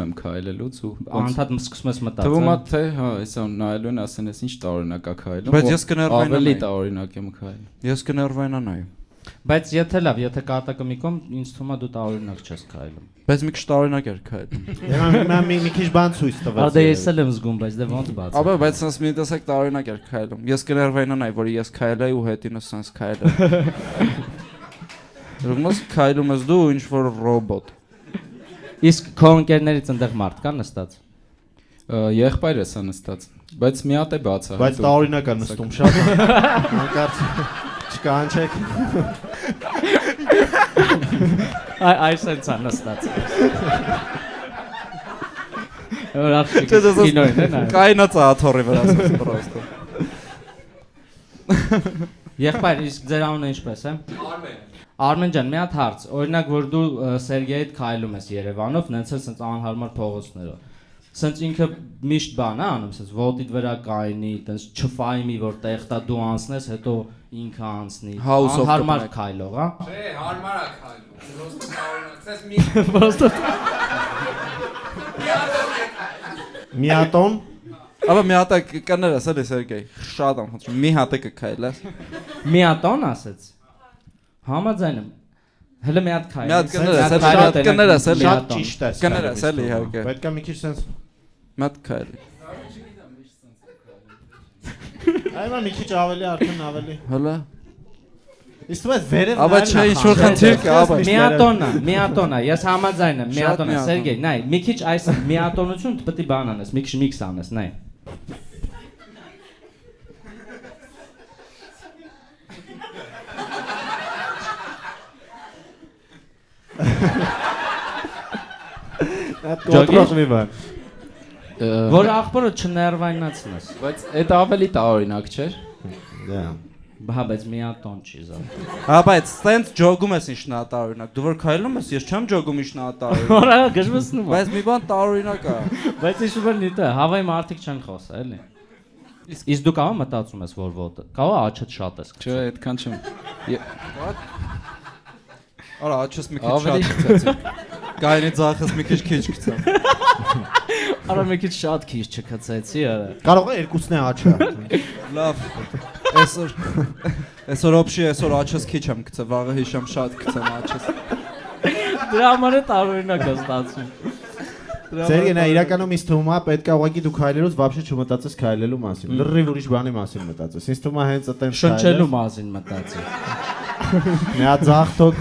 եմ քայլելուց ու Անդադ սկսում ես մտածել։ թվում է թե հա, այսա նայելու են ասեն, ես ինչ տարօրինակ ա քայլում։ Բայց ես կներվային ավելի տարօրինակ եմ քայլում։ Ես կներվային նայում։ Բայց եթե կատակը մի կողմ, ինձ թվում է դու տարօրինակ չես քայլում։ Բայց մի քիչ տարօրինակ էր քայլում։ Հիմա մի քիչ բան ցույց տվեց։ Ադե ես էլ եմ զգում, բայց դե ոնց բաց։ Աբա բայց sense մի տեսակ տարօրինակ էր քայլում։ Ես կներվային նայ, որ ես քայլեի ու հետինը sense քայլը։ Ռոմոս քայլում ես դու ինչ որ ռոբոտ։ Իսկ քո ընկերներից այնտեղ մարդ կա նստած։ Եղբայրս է նստած, բայց մի հատ է բացա։ Բայց տարօրինակ է նստում շատ։ Անկարծ չկանչեք։ Այս է ցան նստած։ Որախի կինոյն է նա։ Կայնած է աթոռի վրա պրոստը։ Եղբայր, իսկ ձեր անունը ինչպես է։ Արմեն ջան, մի հատ հարց։ Օրինակ, որ դու Սերգեյի հետ քայլում ես Երևանով, նենց էլ սենց անհարմար փողոցներով։ Սենց ինքը միշտ բան է անում, սենց ոտիդ վրա կայնի, տենց չֆայի մի որ տեղտա դու անցնես, հետո ինքը անցնի։ Անհարմար քայլող, հա։ Չէ, հարմար է քայլում։ Պրոստը Միատոն։ Աբա մի հատ կներես էլի Սերգեյ։ Շատ եմ խնդրում, մի հատ կքայլես։ Միատոն ասեց։ Համաձայն եմ։ Հələ մի հատ քայլ։ Մի հատ կներես էլի։ Շատ ճիշտ է։ Կներես էլի իհարկե։ Պետք է մի քիչ sense։ Մի հատ քայլի։ Այո, մի քիչ ավելի արդեն ավելի։ Հələ։ Իսկ դու վերև Աբա չէ, ինչ որ խնդիր կա, աբա։ Միատոնա, ես համաձայն եմ, միատոնա, Սերգեյ, նայ, մի քիչ այս միատոնություն պետք է բան անես, մի քիչ միքս անես, նայ։ Կոտրող մի բան։ Որ աղբորը չներվայնացնես։ Բայց այդ ավելի տարօրինակ չէր։ Դա։ Բա բայց միատոն չի զա։ Հա, բայց ստենց ջոգում ես ինչ նա տարօրինակ։ Դու որ քայլում ես, ես չեմ ջոգում ինչ նա տարօրինակ։ Որա գժվեցնում։ Բայց մի բան տարօրինակ է։ Բայց ինչ որ նիտը, հավայ մարդիկ չեն խոսա, էլի։ Իսկ դու կա՞ մտածում ես, որ ոտը։ Կա՞ աչդ շատ ես։ Չէ, այդքան չեմ։ Արա, աչս մի քիչ շատ գցեցի։ Գայնի ձախս մի քիչ գցեմ։ Արա մի քիչ շատ քիչ չգցեցի, արա։ Կարող է երկուսն է աչը։ Լավ։ Այսօր օբշի, այսօր աչս քիչ եմ գցել, վաղը հիշեմ շատ գցեմ աչս։ Դրա համար է տարօրինակ է ստացվում։ Սերգեյ, նա իրականում ինձ թվում է պետք է ուղղակի դու քայլելուց вообще չմտածես քայլելու մասին։ Լրիվ ուրիշ բանի մասին մտածես։ Ինձ թվում է հենց այդտեղ Շնչելու մասին մտածի։ Մի հատ ձախտոք։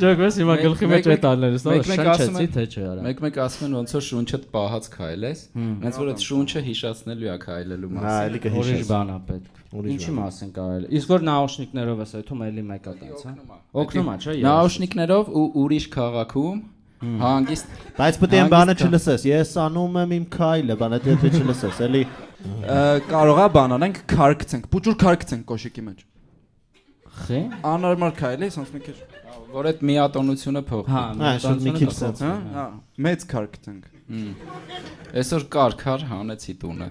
Ջոգես հիմա գլխի մեջ այդ ալներս, շնչեցի թե չէ արա։ Մեկ ասում են ոնց որ շունչդ պահած քայլես, հենց որ այդ շունչը հիշացնելու է քայլելու Հա, մասին։ էլի Ուրիշ կհիշես։ բան է պետք։ Ինչի մասին կարելի։ Իսկ որ նաուշնիկներով ես այդում էլի մեկա տենց, հա։ Օգնում է, չէ՞։ Նաուշնիկներով ու ուրիշ քաղաքում հանգիստ։ Բայց պետք է այն բանը չլսես։ Ես անում եմ իմ քայլը, բանը դե չլսես, էլի։ Կարող է բան անենք, քարկցենք, փուճուր քարկցենք կոշիկի մեջ։ Խի։ Անարմար քայլի, ասես մի քիչ։ Որ այդ միատոնությունը փոխվի։ Հա, շատ մի քիչ sense։ Հա, մեծ քարկցենք։ Այսօր կար հանեցի տունը։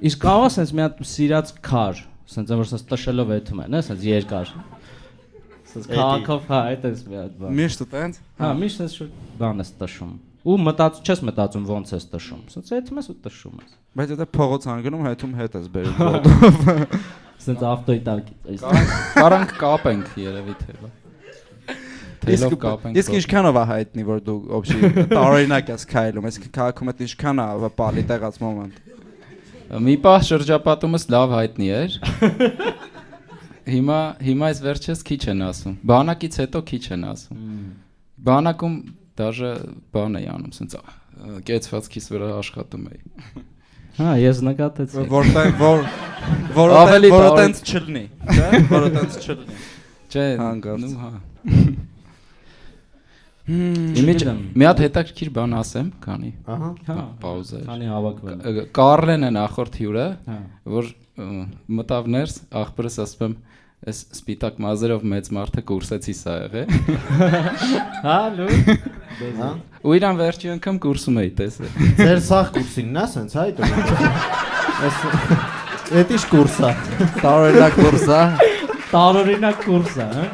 Իսկ կարող է sense մի հատ սիրած քար, sense որ sense տշելով էթում են, sense երկար։ Sense քաղաքով հա, այդ էս մի հատ բան։ Միշտ տենց։ Հա, միշտ sense շուտ բան ես տշում։ Ու չես մտածում ոնց ես տշում։ Sense էթում ես ու տշում ես։ Բայց դա փողոց անգնում հետում հետ ես բերում։ Sense ավտոյի տակից։ Կարանք կապենք երևի թե։ Թելով կապենք։ Իսկ ինչքանով է հայտնի որ դու օբշի տարօրինակ ես քայլում, իսկ քաղաքում այդ ինչքան է պալի տեղած մոմենտ։ Մի պահ շրջապատումս լավ հայտնի էր։ Հիմա այս վերջերս քիչ են ասում։ Բանակից հետո քիչ են ասում։ Բանակում դաժե բան էի անում, ասենց կեցվածքիս վրա աշխատում էի։ Հա, ես նկատեցի։ Որը տենց չլնի, չէ՞, որը տենց չլնի։ Չէ, Հանգարց։ նու հա։ Մի հատ հետաքրքիր բան ասեմ, քանի Ահա։ Հա, պաուզա էր։ քանի հավաքվել։ Կարլենը նախորդ հյուրը, Հա։ որ մտավ ներս, աղբերս ասում եմ, այս սպիտակ մազերով մեծ մարդը կուրսեցի սա եղե։ Հա, լույս։ Հա։ Ու իրան վերջի անգամ կուրսում էի տեսել։ Ձեր սախ կուրսինն է, սենց հայ դու։ Էդ ինչ կուրս է։ Տարօրինակ կուրսա։ Տարօրինակ կուրս է, հա։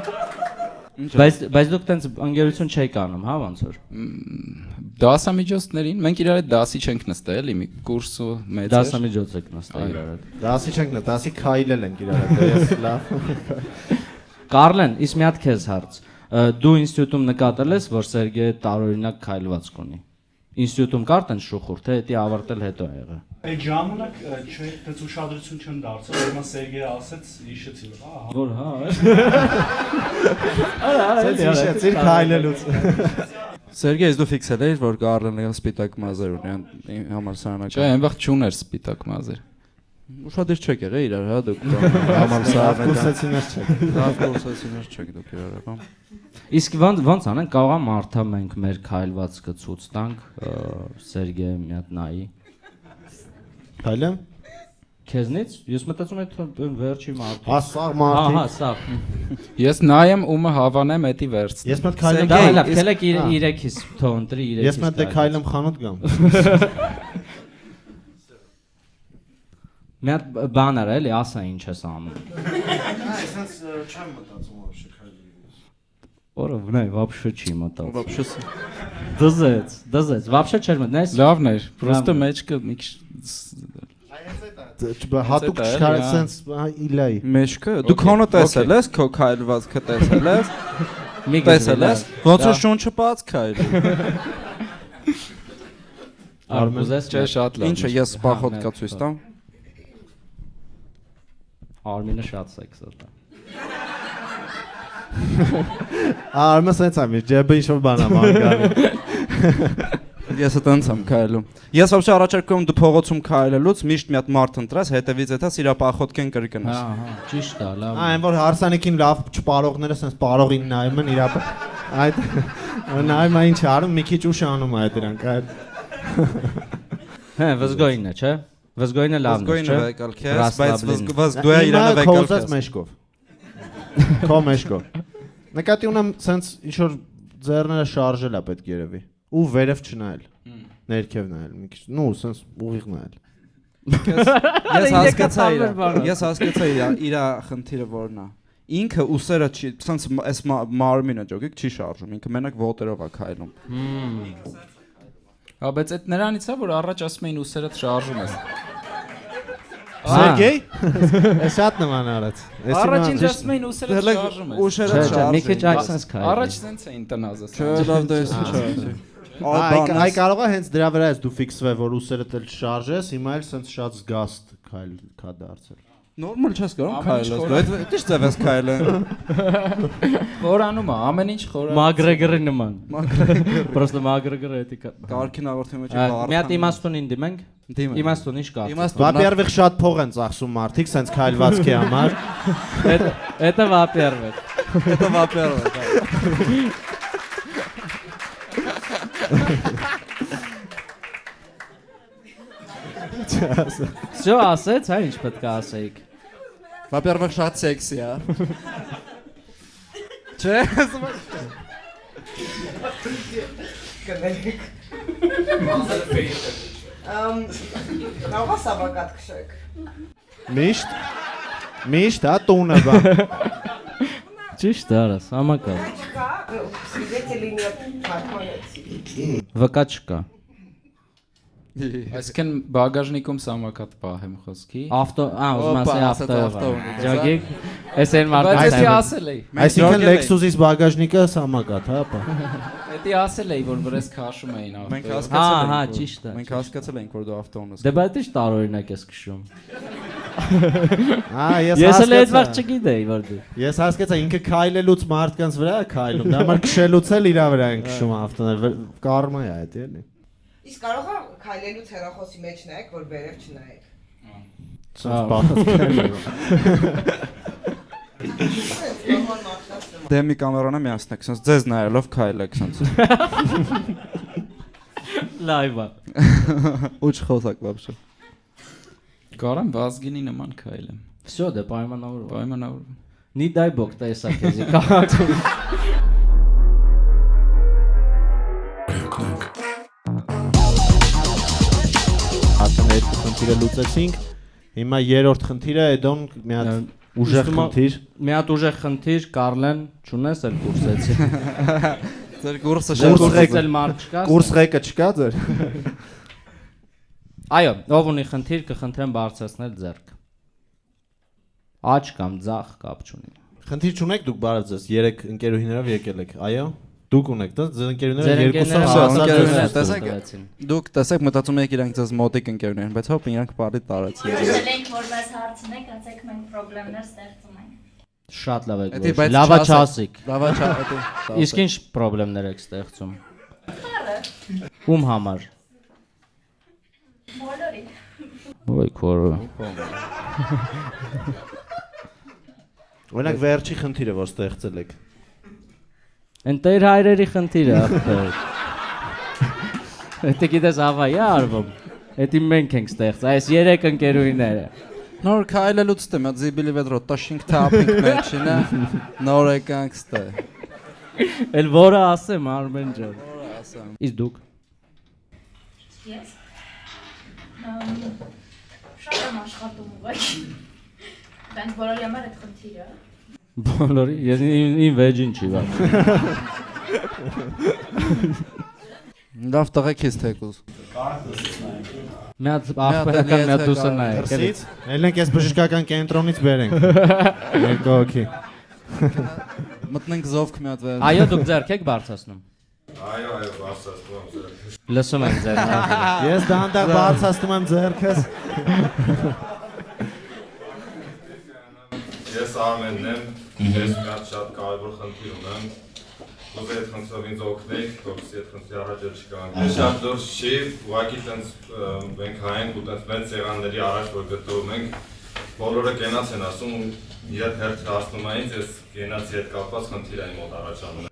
Բայց դուք տենց ընկերություն չեք անում, հա, ոնց որ։ Դասամիջոցներին մենք իրար հետ դասի չենք նստել, էլի մի կուրս ու մեծ էր։ Դասամիջոց եք նստել իրար հետ։ Դասի չենք նա, դասի քայլել ենք իրար հետ, ես լավ։ Կարլեն, իսկ մի հատ քեզ հարց։ Դու ինստիտուտում նկատել ես, որ Սերգեյը տարօրինակ քայլվածք ունի։ Ինստիտուտում կար տենց շուխուր, թե դա ավարտել հետո է եղել։ Այդ ժամանակ չէ, դες ուշադրություն չեն դարձել, որոնց Սերգեյը ասեց, հիշեցի, հա։ Որ հա։ Սենց հիշեցիր քայլելուց։ Սերգեյ, դու ֆիքսել ես, որ Կարլենը սպիտակ մազեր ունի համալսարանական։ Չէ, այն վաղ չուներ սպիտակ մազեր։ Ուշադիր չեք եղել իրար, հա, դուք համալսարանական։ Կուրսեցիներ չեք։ Լավ կուրսեցիներ չեք դուք իրար, հա։ Իսկ ոնց անենք, կարող է մարդը մենք մեր քայլվածքը ցույց տանք, Սերգեյը մի հատ նայի։ Քայլեմ։ Քեզնից ես մտածում եմ վերջի մարդը։ Հա, սաղ Ահա, մարդիկ։ սա։ Ես նայեմ ումը հավանեմ, էդի վերցնեմ։ Ես մտ քայլեմ։ Դա լավ, քելեք 3-ից թող ընտրի 3-ից։ Ես մտ դե քայլեմ խանութ գամ։ Մի հատ բան արա էլի, ասա ինչ ես անում։ Այսպես չեմ մտածում որ շքայլի։ Որը վնայ, вообще չի մտածում։ Вообще Դզեց, вообще չէր մտնես։ Լավն էր, պրոստը մեջքը մի քիչ Հատուկ չքայլ սենց իլայի։ Մեջքը դու քոնը տեսել ես, քո քայլվածքը տեսել ես։ Մի Տեսել ես։ Ոնց որ շունչը բաց քայլի։ Արմուզես չէ շատ լավ։ Ինչը ես պախոտ կա ցույց տամ։ Արմինը շատ սեքսը դա։ Արմը սենց ամի, ջեբը ինչ-որ բան եմ արգալի։ Ես այդպես եմ քայլում։ Ես вообще առաջարկում դու փողոցում քայլելուց միշտ մի հատ մարդ ընտրես, հետևից հետա իրա պախոտքեն կրկնես։ Ահա, ճիշտ է, լավ։ Այն որ հարսանեկին լավ չպարողները սենց պարողին նայում են իրա այդ նայում է ինչ արում, մի քիչ ուշ անում է դրանք այդ։ Հա, վզգոյնն է, չէ՞։ Վզգոյնը լավն է, Վզգոյնը չէ՞։ վեկալ քեզ, բայց դու իրանը վեկալ քոզած քեզ։ մեջկով։ Քո մեջկով։ Նկատի ունեմ սենց ինչ որ ձեռները շարժել է պետք երևի։ Ու վերև չնայել։ Ներքև նայել մի քիչ։ Նու սենց ուղիղ նայել։ Ես հասկացա իր խնդիրը որն է։ Ինքը ուսերը չի, սենց այս մարմինը ջոգիկ չի շարժում, ինքը մենակ ոտերով է քայլում։ Հա, բայց այդ նրանից է, որ առաջ ասում էին ուսերդ շարժում ես։ Սերգեյ։ Էս շատ նման արած։ Առաջ ինձ ասում էին ուսերդ շարժում ես։ Ուշերը Չէ, մի քիչ շարժում։ այսպես քայլ։ Առաջ սենց էին տնազը։ Չէ, լավ դες չէ։ Այ կարող է հենց դրա վրա ես դու ֆիքսվել որ ուսերդ էլ շարժես, հիմա էլ սենց շատ զգաստ քայլ կա դարձել։ Նորմալ չես կարող քայլես, դու այդ ի՞նչ ձև ես քայլել։ Խորանում է, ամեն ինչ խորանում։ Մագրեգրի նման։ Պրոստը մագրեգրը էդի կա։ Կարքին աղորդի մեջ Մի հատ իմաստունին դիմենք։ Իմաստուն ինչ կա։ Во-первых, շատ փող են ծախսում մարդիկ սենց քայլվածքի համար։ Это во-первых։ Это во-первых։ Всё, ասեց, հա, ինչ պետք է ասեիք։ Во-первых, շատ սեքսի է։ Չէ՞։ Կարող է սավակատ քշեք։ Միշտ հա տունը բա։ Ճիշտ է, արաս, համակա։ Չկա, свидетелей нет, թարգմանեցի։ Վկա չկա։ Այսինքն բագաժնիկում սամակատ պահեմ խոսքի։ Ավտո, ուզում ասի ավտո։ ունի։ Ջոգիկ, էս են Բայց մարդիկ։ էդի ասել էի։ Այսինքն Lexus-ից բագաժնիկը սամակատ, հա, բա։ Էդի ասել էի, որ վրես քաշում էին Մենք ավտոյով։ հասկացել Հա, ենք։ ճիշտ է։ Մենք հասկացել ենք, որ դու ավտոն ես։ Դե բայց ի՞նչ տարօրինակ ես քշում։ Ես Ես էլ այդ հասկացա։ վաղ չգիտեի, որ դու։ Ես հասկացա, ինքը քայլելուց մարդկանց վրա է քայլում։ Դա համար քշելուց էլ իրա վրա են քշում ավտոներ։ Կարմա է այդ էլի։ Իսկ կարող է քայլելուց հեռախոսի մեջ նայեք, որ վերև չնայեք։ Դեմի կամերանա միացնեք, sense ձեզ նայելով քայլեք sense։ Լայվա։ Ու չխոսակ вообще։ Կարամ Վազգինի նման քայլեմ։ Всё, դե պայմանավորվում։ Պայմանավորվում։ Նի դայ բոք տեսա քեզի քաղաքում։ Արդեն երկու խնդիրը լուծեցինք։ Հիմա երրորդ խնդիրը Էդոն մի հատ ուժեղ խնդիր։ Մի հատ ուժեղ խնդիր, Կարլեն, չունես էլ կուրսեցի։ Ձեր կուրսը Կուրսել մարդ չկա։ Կուրս ղեկը չկա ձեր։ Այո, ով ունի խնդիր, կխնդրեմ բարձրացնել ձեռք։ Աճ կամ ձախ կապ չունի։ Խնդիր չունեք դուք բարև ձեզ 3 ընկերուհիներով եկել եք, այո։ Դուք ունեք, դա ձեր ընկերուները երկուսով հասած Դուք տեսեք մտածում եք իրանք ձեզ մոտիկ ընկերներ են, բայց հոп իրանք բարի տարածին։ Ելենք որպես հարցնեք, ասեք մենք խնդիրներ ստեղծում ենք։ Շատ լավ եք։ Էդի, բայց Լավա չասեք։ չասիկ։ Լավա չասեք։ Իսկ ինչ խնդիրներ եք ստեղծում։ Ում համար։ Բոլորի։ Ոյ քորը։ Օրինակ վերջի խնդիրը որ ստեղծել եք։ Ընտեր հայրերի խնդիրը ախպեր։ Դե գիտես ավայ արվում։ Էդի մենք ենք ստեղծել, այս 3 ընկերուհիները։ Նոր քայլելուց դե մի զիբիլի վեդրո տաշինք թափինք մեջինը նոր եկանք ստե։ Էլ որը ասեմ Արմեն ջան։ Որը ասեմ։ Իսկ դուք։ Ես։ Շատ եմ աշխատում ուղղակի։ Բայց բոլորի համար այդ խնդիրը։ Բոլորի, ես ին վեջին չի վար։ Լավ տղեկ ես թեկուզ։ Մի հատ ախպերական մի հատ դուսը նայեք։ Դրսից։ Ելնենք այս բժշկական կենտրոնից բերենք։ Երկու հոգի։ Մտնենք զովք մի հատ վեր։ Այո, դուք ձեռք եք բարձրացնում։ Այո, բարձրացնում եմ։ Լսում ենք ձեր։ Ես դանդաղ բարձրացնում եմ ձեռքս։ Ես Արմենն եմ, ես մի հատ շատ կարևոր խնդիր ունեմ։ Ուզում այդ խնդրով ինձ օգնեք, որպեսզի այդ խնդրի առաջ չգանք։ Ես շատ դուրս չի, ուղղակի տենց մենք հայենք ու տենց մեծ սեղանների առաջ որ գտնվում ենք, բոլորը կենաց են ասում ու երբ հերթ հասնում է ինձ, ես կենացի հետ կապված խնդիր այն մոտ առաջանում եմ։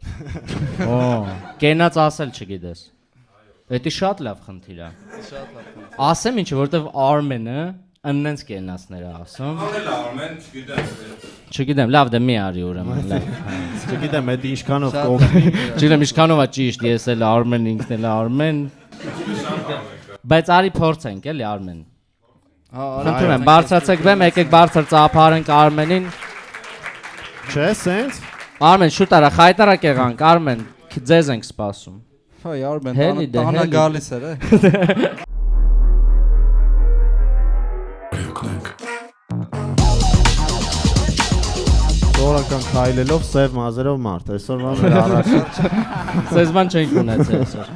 Օ, կենաց ասել չգիտես։ Դա շատ լավ խնդիր է։ Ասեմ ինչ, որովհետև Արմենը Աննենց կենացները ասում։ Անել Արմեն, չգիտեմ։ Չգիտեմ, լավ դե մի արի ուրեմն, լավ։ Չգիտեմ, դա ինչքանով կօգնի։ Չգիտեմ, ինչքանով է ճիշտ, ես էլ Արմեն, ինքն էլ Արմեն։ Բայց արի փորձենք, էլի Արմեն։ Խնդրում եմ, բարձրացեք բեմ, եկեք բարձր ծափարենք Արմենին։ Չէ, սենց։ Արմեն, շուտ արա, խայտարակ եղանք, Արմեն, ձեզ ենք սպասում։ Հայ Արմեն, Հելի դե, տանա հելի։ գալիս էր։ Սովորական քայլելով սև մազերով մարդ, այսօրվա մեր առաջ։ Սեզման չենք ունեցել այսօր։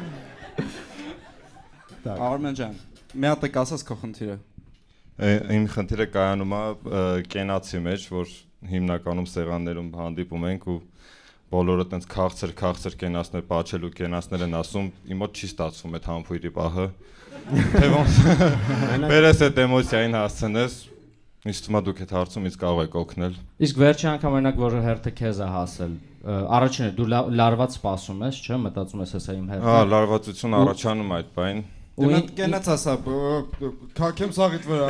Արմեն ջան, մի հատ եք ասած քո խնդիրը։ Իմ խնդիրը կայանում է կենացի մեջ, որ հիմնականում սեղաններում հանդիպում ենք ու բոլորը տենց քաղցր կենացներ պատճելու կենացներ են ասում, իմ մոտ չի ստացվում այդ համբույրի պահը։ Թե ոնց բերես այդ էմոցիային հասցնես, ինձ թվում է դուք այդ հարցում ինձ կարող եք օգնել։ Իսկ վերջի անգամ օրինակ որ հերթը քեզ է հասել, առաջինը դու լարված սպասում ես, չէ՞, մտածում ես հեսա իմ հերթը։ Հա, լարվածություն առաջանում այդ բան։ Դե մտ կենաց ասա, քակեմ սաղիտ վրա։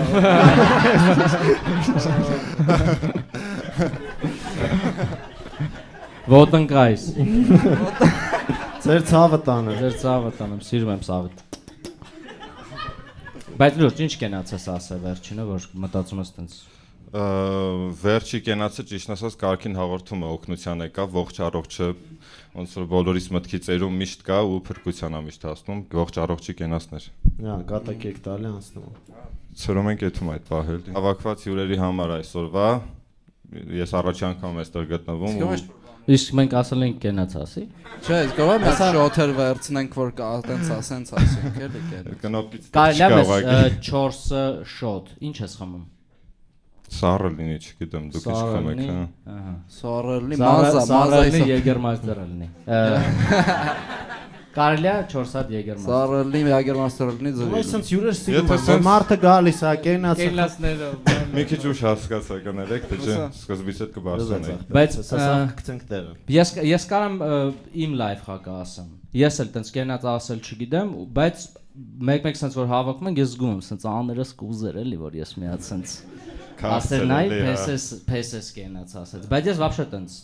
Ոտնկայս։ Ձեր ցավը տանը։ Ձեր ցավը տանեմ, սիրում եմ ցավը։ Բայց լուրջ ինչ կենացես ասել վերջինը, որ մտածում ես տենց։ Վերջի կենացը ճիշտ ասած կարգին հաղորդում է օգնության եկա, ողջ առողջը ոնց որ բոլորիս մտքի ծերում միշտ կա ու փրկության է միշտ հասնում, ողջ առողջի կենացներ։ Հա, կատակ եք տալի անցնում։ Ցրում ենք եթում այդ պահել։ Հավաքված հյուրերի համար այսօրվա ես առաջի անգամ այստեղ գտնվում ու Իսկ մենք ասել ենք կենաց ասի։ Չէ, կարող եմ շոթեր վերցնենք, որ տենց ասենց ասենք, էլի կեր։ կնոպից Կարելի է 4 շոտ։ Ինչ ես խմում։ Սառը լինի, չգիտեմ, դուք ինչ խմեք, հա։ Սառը լինի, Սառը մազա, լինի, Եգերմայստերը լինի։ Կարելի է 4 հատ Եգերմաստեր։ Սարելի Եգերմաստերնի ձևի։ Այսինքն հյուրեր սիրում են, որ մարդը գալիս է, կենացը։ Կենացներով։ Մի քիչ ուշ հասկացա կներեք, թե չէ, սկզբից էլ կբարձրանայի։ Բայց սա գցենք տեղը։ ես կարամ իմ լայֆ խաղը ասեմ։ Ես էլ տենց կենաց ասել չգիտեմ, բայց մեկ-մեկ sense որ հավաքում ենք, ես զգում եմ sense աներս կուզեր էլի, որ ես միած sense ասել նայ պես կենաց ասած։ Բայց ես вообще տենց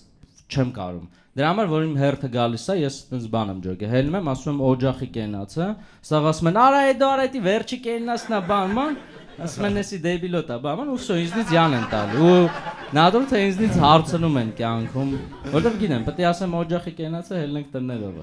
չեմ կարում։ Դրա համար որ իմ հերթը գալիս է, ես տենց բան եմ ջոգե։ Հելնում եմ, ասում եմ օջախի կենացը, սա ասում են, արա էդո արայտի վերջի կենացն է բանման, ասում են էսի դեբիլոտ է բանման, ու всё, ինձնից յան են տալի։ Ու նադուր թե ինձնից հարցնում են կյանքում, որտեվ գիտեմ, պետք է ասեմ օջախի կենացը հելնենք տններով։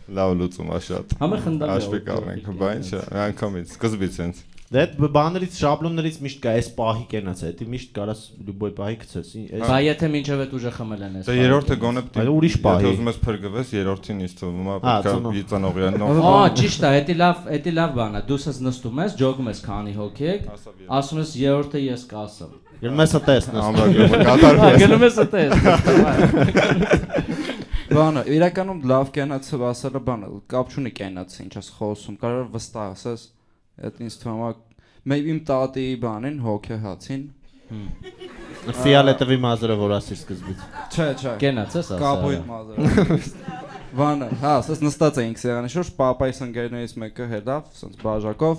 Լավ լուծում է շատ։ Համը խնդալի է։ Աշվի կառնենք, բայց անգամից սկզբից հենց։ Դե այդ բաներից շաբլոններից միշտ կա այս պահի կենաց է, դա միշտ կարաս լյուբոյ պահի գցես։ Բա եթե մինչև այդ ուժը խմել են այս։ Դե երրորդը գոնե Այլ ուրիշ պահի։ Եթե ուզում ես փրկվես, երրորդին ինձ թվում է պետք է ծանողյանով։ Ճիշտ է, էդի լավ բան է։ Դու ես նստում ես, ջոգում ես քանի հոգի եք, ասում ես երրորդը ես կասեմ։ Գնում ես տես Ամրագրումը կատարվում է։ Գնում ես տես։ Բանը, իրականում լավ կենացը ասելը բանը, կապ չունի կենացը, ինչ ես խոսում, կարող վստահ ասես, այդ ինձ թվում է իմ տատի բանին հոգեհացին։ Ֆիալետովի մազերը որ ասիր սկզբից։ Չէ։ Կենաց ես ասա։ Կապոյտ մազերը։ Բանը, հա, ասես նստած էինք սեղանի շուրջ, պապայիս ընկերներից մեկը հետավ, ասես բաժակով,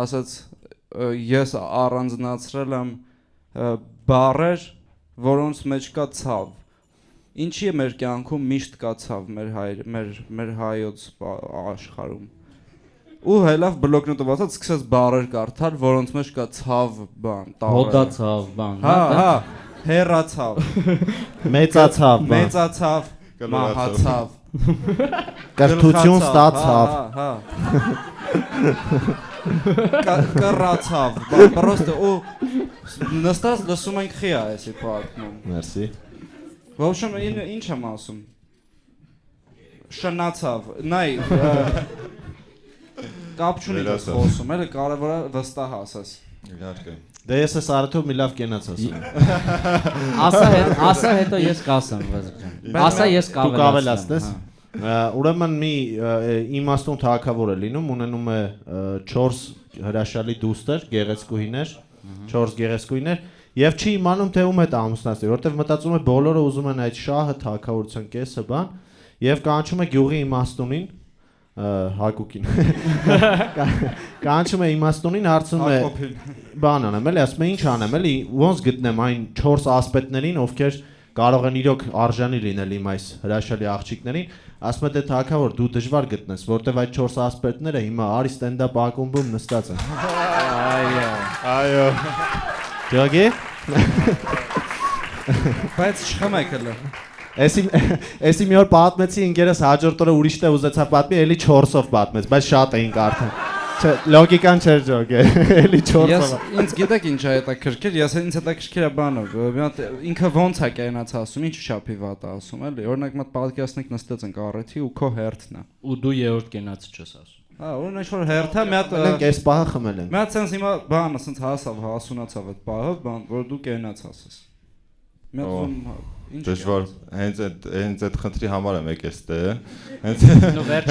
ասաց ես առանձնացրել եմ բառեր, որոնց մեջ կա ցավ։ Ինչի է մեր կյանքում միշտ կա ցավ մեր հայոց աշխարհում։ Ու հելավ բլոկնոտով ասած սկսեց բառեր կարդալ, որոնց մեջ կա ցավ բան, հոդացավ բան։ Հա, հերացավ, մեծացավ, մեծացավ, մահացավ, կրթություն ստացավ, հա։ Կռացավ, պրոստը ու նստած լսում ենք խիա էսի պատմում։ Մերսի։ В общем, ինչ եմ ասում։ Շնացավ, նայ կապ չունի դες խոսում, էլի կարևորը վստահ ասես։ Իհարկե։ Դե ես ես արթու մի լավ կենաց ասում։ Ասա հետո ես կասեմ, Վազգեն։ Ասա ես կավելացնես։ Ուրեմն մի իմաստուն թակավոր է լինում, ունենում է 4 հրաշալի դուստր, գեղեցկուհիներ, 4 գեղեցկուհիներ եւ չի իմանում թե ում հետ ամուսնացնել, որովհետեւ մտածում է բոլորը ուզում են այդ շահը թակավորության կեսը բան եւ կանչում է գյուղի իմաստունին Հակուկին։ Կանչում է իմաստունին, հարցնում է բան անեմ, էլի ասում է ինչ անեմ, էլի ոնց գտնեմ այն 4 ասպետներին, ովքեր կարող են իրոք արժանի լինել իմ այս հրաշալի աղջիկներին, ասում է դե թակավոր դու դժվար գտնես, որտեվ այդ 4 ասպետները հիմա արի ստենդափ ակումբում նստած են։ Այո։ Ջոգի։ Բայց չխմեք հələ։ Էսի մի օր պատմեցի ինքերս հաջորդ օրը ուրիշ տեղ ուզեցա պատմի, էլի 4-ով պատմեց, բայց շատ էինք արդեն։ Չէ, լոգիկան չէր ջոգե, էլի 4-ով։ Ինձ գիտեք ինչ է հետաքրքիր, ես ինձ հետաքրքիր է բանը, մի հատ ինքը ոնց է կենաց ասում, ինչ չափի վատ է ասում, էլի։ Օրինակ մի հատ պատկերացնենք նստած ենք առեթի ու քո հերթն է։ Ու դու երրորդ կենացը չես ասում։ Հա, ու ինչ որ հերթը մի հատ ենք այս պահը խմել են։ Մի հատ sense հիմա բանը sense հասավ, հասունացավ այդ պահը, բան, որ դու կենաց ասես։ Մի հատ Դժվար, հենց այդ խնդրի համար եմ եկել ստե։ Հենց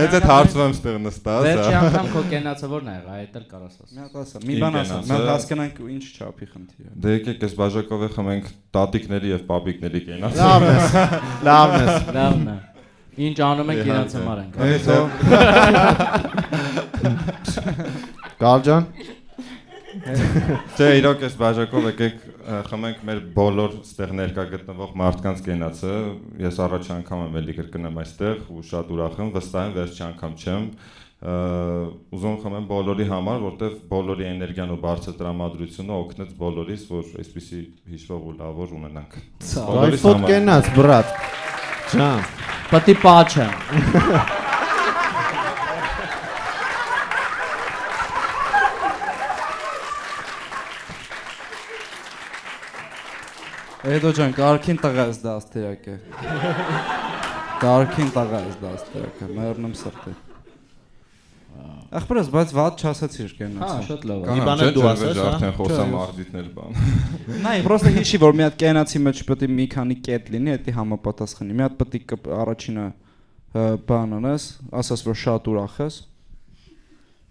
այդ հարցում եմ ստեղ նստած։ Վերջի անգամ քո կենացը ո՞րն է եղա, այդ էլ կարաս ասես։ Մի հատ ասա, մի բան ասա, մենք հասկանանք ինչ չափի խնդիր է։ Դե եկեք այս բաժակով է խմենք տատիկների եւ պապիկների կենաց։ Լավն է։ Լավն է։ Ինչ անում ենք իրաց համար ենք։ Գալ ջան։ Չէ, իրոք այս բաժակով եկեք խմենք մեր բոլոր ստեղ ներկա գտնվող մարդկանց կենացը։ Ես առաջ անգամ եմ էլի կրկնեմ այստեղ ու շատ ուրախ եմ, վստահ եմ վերջի անգամ չեմ։ Ուզում խմեմ բոլորի համար, որտեվ բոլորի էներգիան ու բարձր տրամադրությունը օգնեց բոլորիս, որ այսպիսի հիշվող ու լավ օր ունենանք։ Բոլորիս համար կենաց, բրատ։ Ջան, պատի պաչը։ Էդո ջան, կարքին տղա ես դաստիարակը։ Կարքին տղա ես դաստիարակը, մեռնում սրտի։ Ախպերս, բայց վատ չասացիր կենացը։ Հա, շատ լավ է։ Մի բան դու ասես, հա։ Արդեն խոսամ արդիթներ բան։ Նայ, պրոստը հիշի, որ մի հատ կենացի մեջ պետք է մի քանի կետ լինի, դա համապատասխանի։ Մի հատ պետք է առաջինը բան անես, ասես որ շատ ուրախ ես։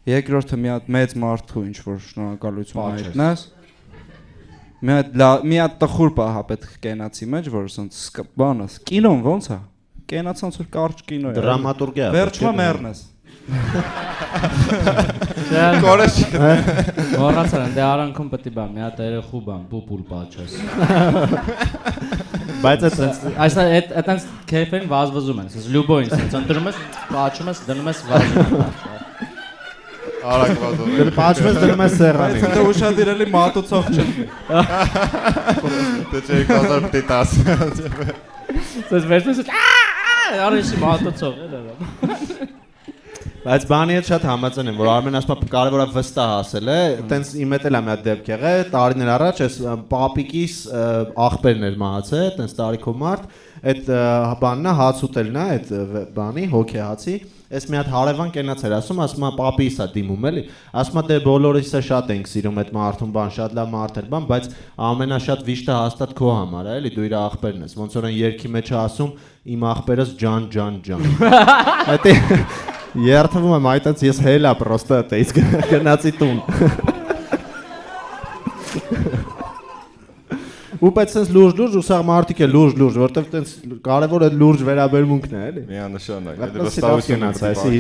Երկրորդը մի հատ մեծ մարդու ինչ որ շնորհակալություն հայտնես։ Մի հատ տխուր պահա պետք կենացի մեջ, որ ասենց բանս, կինոն ո՞նց է։ Կենացած որ կարճ կինո է։ Դրամատուրգիա։ Վերջում մեռնես։ Կորես։ Մոռացան, դե արանքում պետք է բան, մի հատ երեխու բան, պուպուլ պաչես։ Բայց այս այդտենց քեֆեն վազվզում են, ասես լյուբոին, ասես ընտրում ես, պաչում ես, դնում ես վազում։ Արագ վազում։ Պաչում ես դնում ես սեղանին։ Դա ուշադիրելի մատուցող չէ։ Դե չէ 2000 պետք է 10։ Սես վերջից արեցի մատուցող էլ era։ Բայց բանի հետ շատ համաձայն եմ, որ Արմեն ասում է կարևորը վստահ ասել է, տենց իմ հետ էլ է մի հատ դեպք եղել, տարիներ առաջ էս պապիկիս աղբերն էր մահացել, տենց տարիքով մարդ, այդ բանն է հաց ուտելն է, այդ բանի հոգեհացի, էս մի հատ հարևան կենաց էր ասում է պապիս է դիմում էլի, ասում է դե բոլորիս է շատ ենք սիրում այդ մարդուն բան, շատ լավ մարդ էր բան, բայց ամենաշատ վիշտը հաստատ քո համար է էլի, դու իր աղբերն ես, ոնց որ այն երգի մեջ է ասում իմ աղբերս ջան ջան ջան։ Երթվում եմ այդտենց ես հելա պրոստը այդից գնացի տուն։ Ու պետք է լուրջ ու սա մարդիկ է լուրջ, որովհետև տենց կարևոր է լուրջ վերաբերմունքն է, էլի։ Միանշանակ, էլի վստահություն ասի։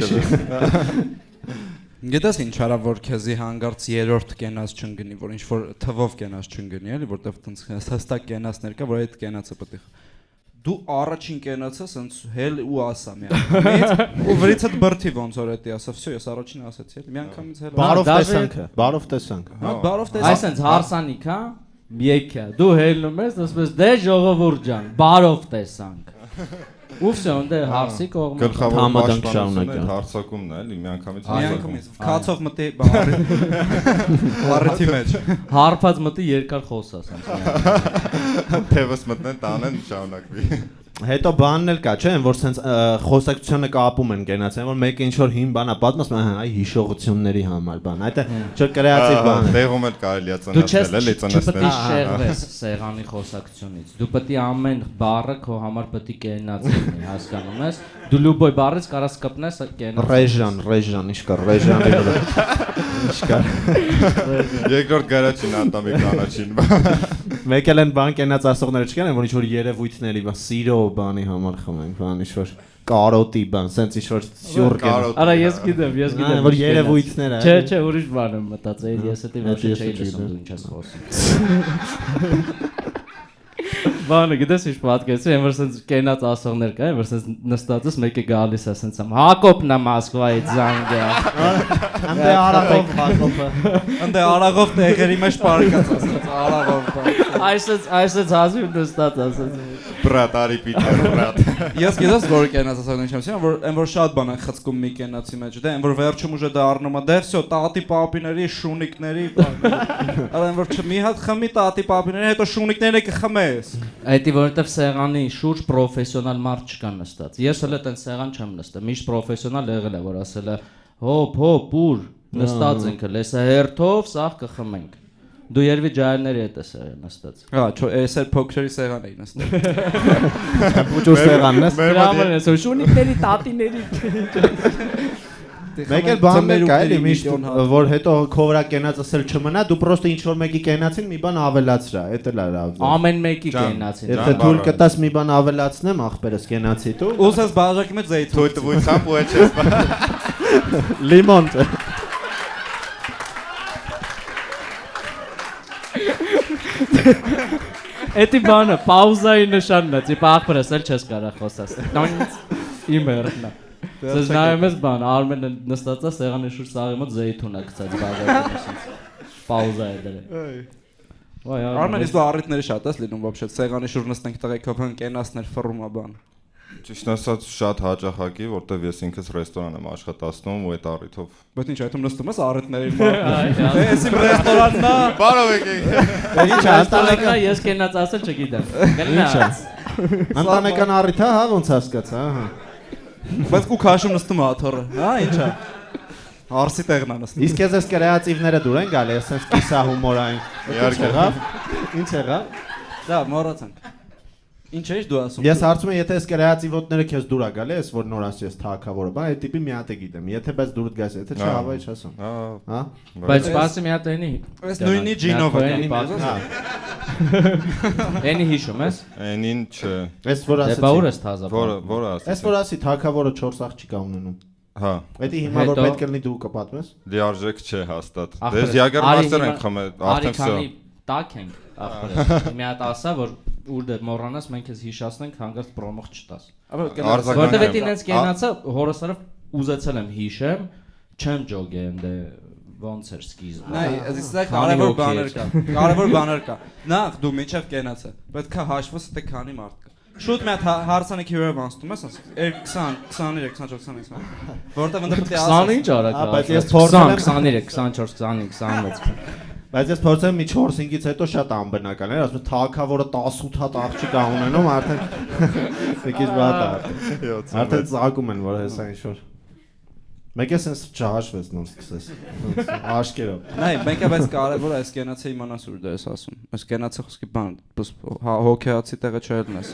Գիտես ինչ արա որ քեզի հանգարց երրորդ կենաց չընկնի, որ ինչ որ թվով կենաց չընկնի, էլի, որովհետև տենց հստակ կենացներ կա, որ այդ կենացը պետք է դու առաջին կենացը սենց հել ու ասա մի անգամից ու վրիցդ բրթի ոնց որ էդի ասա վсё ես առաջին ասացի էլի մի անգամից հել բարով տեսանք հա բարով տեսանք այսինքն հարսանիք հա եկա դու հելնում ես ասես դե ժողովուրդ ջան բարով տեսանք ու վсё դե հարսի կողմը գլխավոր պաշտպանությունը հարցակումն է էլի մի անգամից քացով մտի բարիթի մեջ հարփած մտի երկար խոսաս թևս մտնեն տանեն շարունակվի Հետո բանն էլ կա, չէ՞, որ սենց խոսակցությունը կապում են գենացիան, որ մեկը ինչ որ հին բան է պատմում, այ հիշողությունների համար բան, այդ չկրեատիվ բան է։ Տեղում էլ կարելի է ծնացնել, էլի ծնացնել։ Դու պետք է շեղվես սեղանի խոսակցությունից։ Դու պետք է ամեն բառը քո համար պետք է կենաց լինի, հասկանում ես։ Դու լուբոյ բառից կարաս կպնես կենաց։ Ռեժան, ինչ կա, ռեժանի վրա։ Ինչ կա։ Երկրորդ գարաչին անդամի կանաչին։ Մեկ էլ են բան կենաց ասողները չկան, որ ինչ որ երևույթների, բան սիրո բանի համար խմենք, բան ինչ որ կարոտի բան, սենց ինչ որ սյուր կեն։ Արա ես գիտեմ։ Որ երևույթներ է։ Չէ, ուրիշ բան եմ մտածել, ես էդի ոչ չէի լսում դու ինչ ես խոսում։ Բանը գիտես ինչ պատկերացրի, այն որ սենց կենաց ասողներ կա, որ սենց նստած ես մեկը գալիս է սենց ամ Հակոբն է Մոսկվայից զանգը։ Անդե արաղով Հակոբը։ Անդե արաղով տեղերի մեջ պարկած ասած արաղով։ Այսպես հազիվ նստած ասած։ Բրատ արի պիտեր բրատ։ Ես գիտես որ կենաց ասողներ չեմ ասում, որ այն որ շատ բան են խցկում մի կենացի մեջ, դե այն որ վերջում ուժը դա առնում է, դե վсё, տատի պապիների, շունիկների, այն որ մի հատ խմի տատի պապիների, հետո շունիկները կխմես։ Այդի որովհետև սեղանի շուրջ պրոֆեսիոնալ մարդ չկա նստած։ Ես էլ այդեն սեղան չեմ նստել։ Միշտ պրոֆեսիոնալ եղել է, որ ասել է հոп, ուր, նստած ենք, լեսա հերթով, սաղ կխմենք։ Դու երևի ջահելների հետ ես նստած։ Հա, ես էլ փոքրերի սեղան էի նստել։ Փոքր սեղանն ես։ Դրաման ես, շունիկների, տատիների։ Մեկ էլ բաններ կա էլի միշտ որ հետո քո վրա կենաց ասել չմնա, դու պրոստը ինչ որ մեկի կենացին մի բան ավելացրա, էդ էլ է լավ։ Ամեն մեկի կենացին։ Եթե թույլ կտաս մի բան ավելացնեմ աղբերս կենացի դու։ Ուզես բաժակի մեջ զեյթուն։ Թույլ տվությամբ ու էլ չես։ Լիմոն։ Էդի բանը պաուզայի նշանն է, տիպ աղբերս էլ չես կարա խոսաս։ Իմ երնա։ Սես նայում ես բան, Արմենը նստած է սեղանի շուրջ սաղի մոտ զեյթուն է գցած բաժակի։ Պաուզա է դրել։ Արմեն իսկ դու առիթների շատ ես լինում вообще, սեղանի շուրջ նստենք տղեկով հն կենացներ ֆռում է բան։ Ճիշտ ասած շատ հաճախակի, որտեվ ես ինքս ռեստորան եմ աշխատացնում ու այդ առիթով։ Բայց ինչ այդում նստում ես առիթների մոտ։ Էս իմ ռեստորանն է։ Բարով եկեք։ Ինչ հաստատակա ես կենաց ասել չգիտեմ։ Գնա։ Անտանեկան առիթ է, հա, ոնց հասկացա, ահա։ Բայց ու քաշում նստում է աթոռը, հա, ի՞նչ է։ Արսի տեղն է նստում։ Իսկ ես այս կրեատիվները դուր են գալի, ասես կիսա հումորային։ Իհարկե։ Ինչ եղավ։ Դա մոռացանք։ Ինչ էի դու ասում։ Ես հարցում եմ, եթե այս կրեատիվ ոտները քեզ դուր է գալի, ես որ նոր ասի ես թակավորը, բան այդ տիպի մի հատ է գիտեմ։ Եթե բայց դուրդ գաս, եթե չէ, հավա ինչ ասում։ Հա։ Բայց սպասի մի հատ էնի։ Այս նույնի ջինով է գնի։ Էնի հիշում ես։ Էնին չէ։ Ես որ ասեցի։ Դե բա ուր ես թազա։ Որը ասեցի։ Ես որ ասի թակավորը 4 աղջիկ ա ունենում։ Հա։ Դա հիմա որ պետք է լինի դու կպատմես։ Լիարժեք չէ հաստատ։ Դες Յագերմաստեր ենք խմել, արդեն վсё։ Տակ ենք, ախր։ Մի հատ ասա որ ուր դե մոռանաս մենք քեզ հիշացնենք հանգարց պրոմոխ չտաս։ Որտեւ ինձ կենացա հորոսարով ուզեցել եմ հիշեմ, չեմ ջոգեն դե ոնց էր սկիզբը։ Նայ, այսինքն կարևոր բաներ կա։ Կարևոր բաներ կա։ Նախ դու միջև կենացը, պետք է հաշվես թե քանի մարդ կա։ Շուտ մի հատ հարցանիք հյուրով անցնում ես, 20, 23, 24, 25։ Որտեվ ընդ պետք է ասես։ 20 ինչ արագ։ Բայց ես փորձել եմ 23, 24, 25, 26։ Բայց ես փորձել եմ մի 4-5-ից հետո շատ անբնական էր, ասում եմ թակավորը 18 հատ աղջիկ ա ունենում, արդեն եկես վատ է։ Արդեն ծաղկում են, որ հեսա ինչ որ։ Մեկ է sense չհաշվես նոր սկսես։ Աշկերով։ Նայ, մենք է բայց կարևոր է այս կենացը իմանաս ուր դες ասում։ Այս կենացը խոսքի բան, հոկեացի տեղը չելն ես։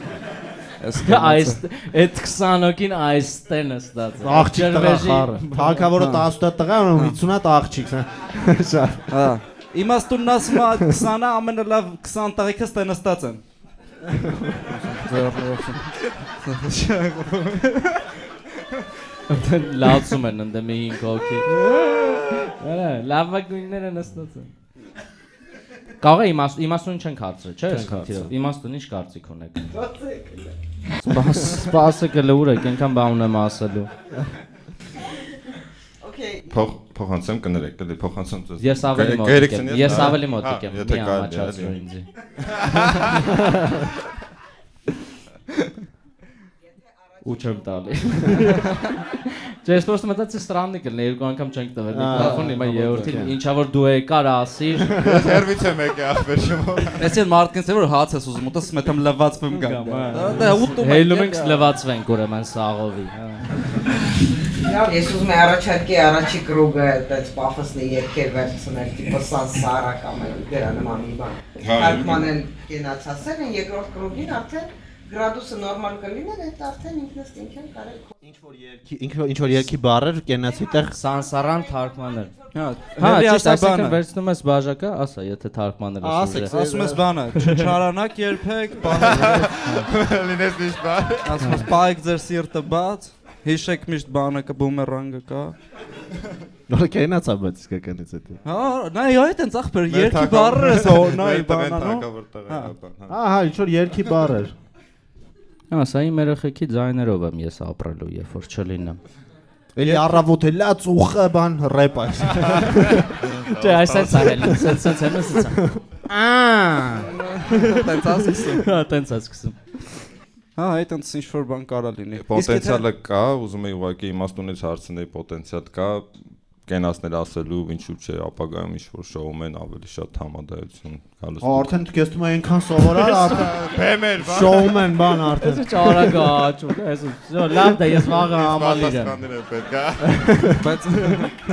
Այս այդ 20 հոգին այստեն է ստացել։ Աղջիկ տղա խառը։ Թակավորը 18 տղա ունենում 50 հատ աղջիկ, շատ։ Հա։ Իմաստունն ասում է 20-ը ամենալավ 20 տղեկը ստենստած են։ Դե լացում են ընդ մի 5 հոգի։ Արա, լավագույնները նստած են։ Կարող է իմաստուն չենք հարցրել, չէ՞, այս քիթով։ Իմաստուն ինչ կարծիք ունեք։ Սպասեք լուր եք, այնքան բան ունեմ ասելու։ Փոխանցեմ կներեք, դե փոխանցեմ ձեզ։ Ես ավելի մոտիկ եմ։ Ես ավելի մոտիկ եմ։ Մի ամաչացրու ինձ։ Ու չեմ տալի։ Չէ, ես просто մտածեցի странный կլինի, երկու անգամ չենք տվել միկրոֆոնը, հիմա երրորդին ինչա որ դու եկար ասիր։ Հերվից եմ եկա ախպեշում։ Այսինքն մարդկանց է որ հաց ես ուզում, ուտես մետամ լվացվում գա։ Դա ուտում ենք։ Հելում ենք լվացվենք ուրեմն սաղովի, հա։ Ես ուզում եմ առաջարկի առաջի կրուգը այդպես պաֆոսնի երկեր վերցնել, տիպը Սանսարա կամ դրա նման մի բան։ Թարգմանեն կենացածել են, երկրորդ կրուգին արդեն գրադուսը նորմալ կլիներ, այդ արդեն ինքնըստինքյան կարել ինչ որ երկի բառեր կենացի տեղ Սանսարան թարգմանել։ Հա, ճիշտ այսինքն վերցնում ես բաժակը, ասա, եթե թարգմանել ես ուժը։ Ասում ես բանը, չարանակ երբեք, բանը լինես ինչ բան։ ասում ես պայք ձեր սիրտը բաց, հիշեք միշտ բանակը բումերանգը կա։ Նորը կենացա բայց իսկականից էդ։ Հա, նայ այդ են ծախբեր երկի բառեր ես հո նայ բանանո։ Ահա, ինչ որ երկի բառեր։ Հա, սա իմ երեխեքի ձայներով եմ ես ապրելու, երբ որ չլինեմ։ Էլի առավոտ էլա ծուխը բան ռեպ այս։ Չէ, այսպես արել, սենց։ Տենց ասում։ Հա, տենց ասում։ Հա, այդ այնց ինչ որ բան կարա լինի։ Պոտենցիալը կա, ուզում եմ ուղղակի իմաստունից հարցնել, պոտենցիալ կա, կենացնել ասելու, ինչու՞ չէ, ապագայում ինչ որ շոումեն ավելի շատ համադայություն գալուց։ Արդեն դուք ես թվում է այնքան սովորալ, արդեն բեմեր, բան։ շոումեն բան արդեն։ Ես չարագ աճում, այսօր լավ դա ես վաղը համալիր եմ։ Բայց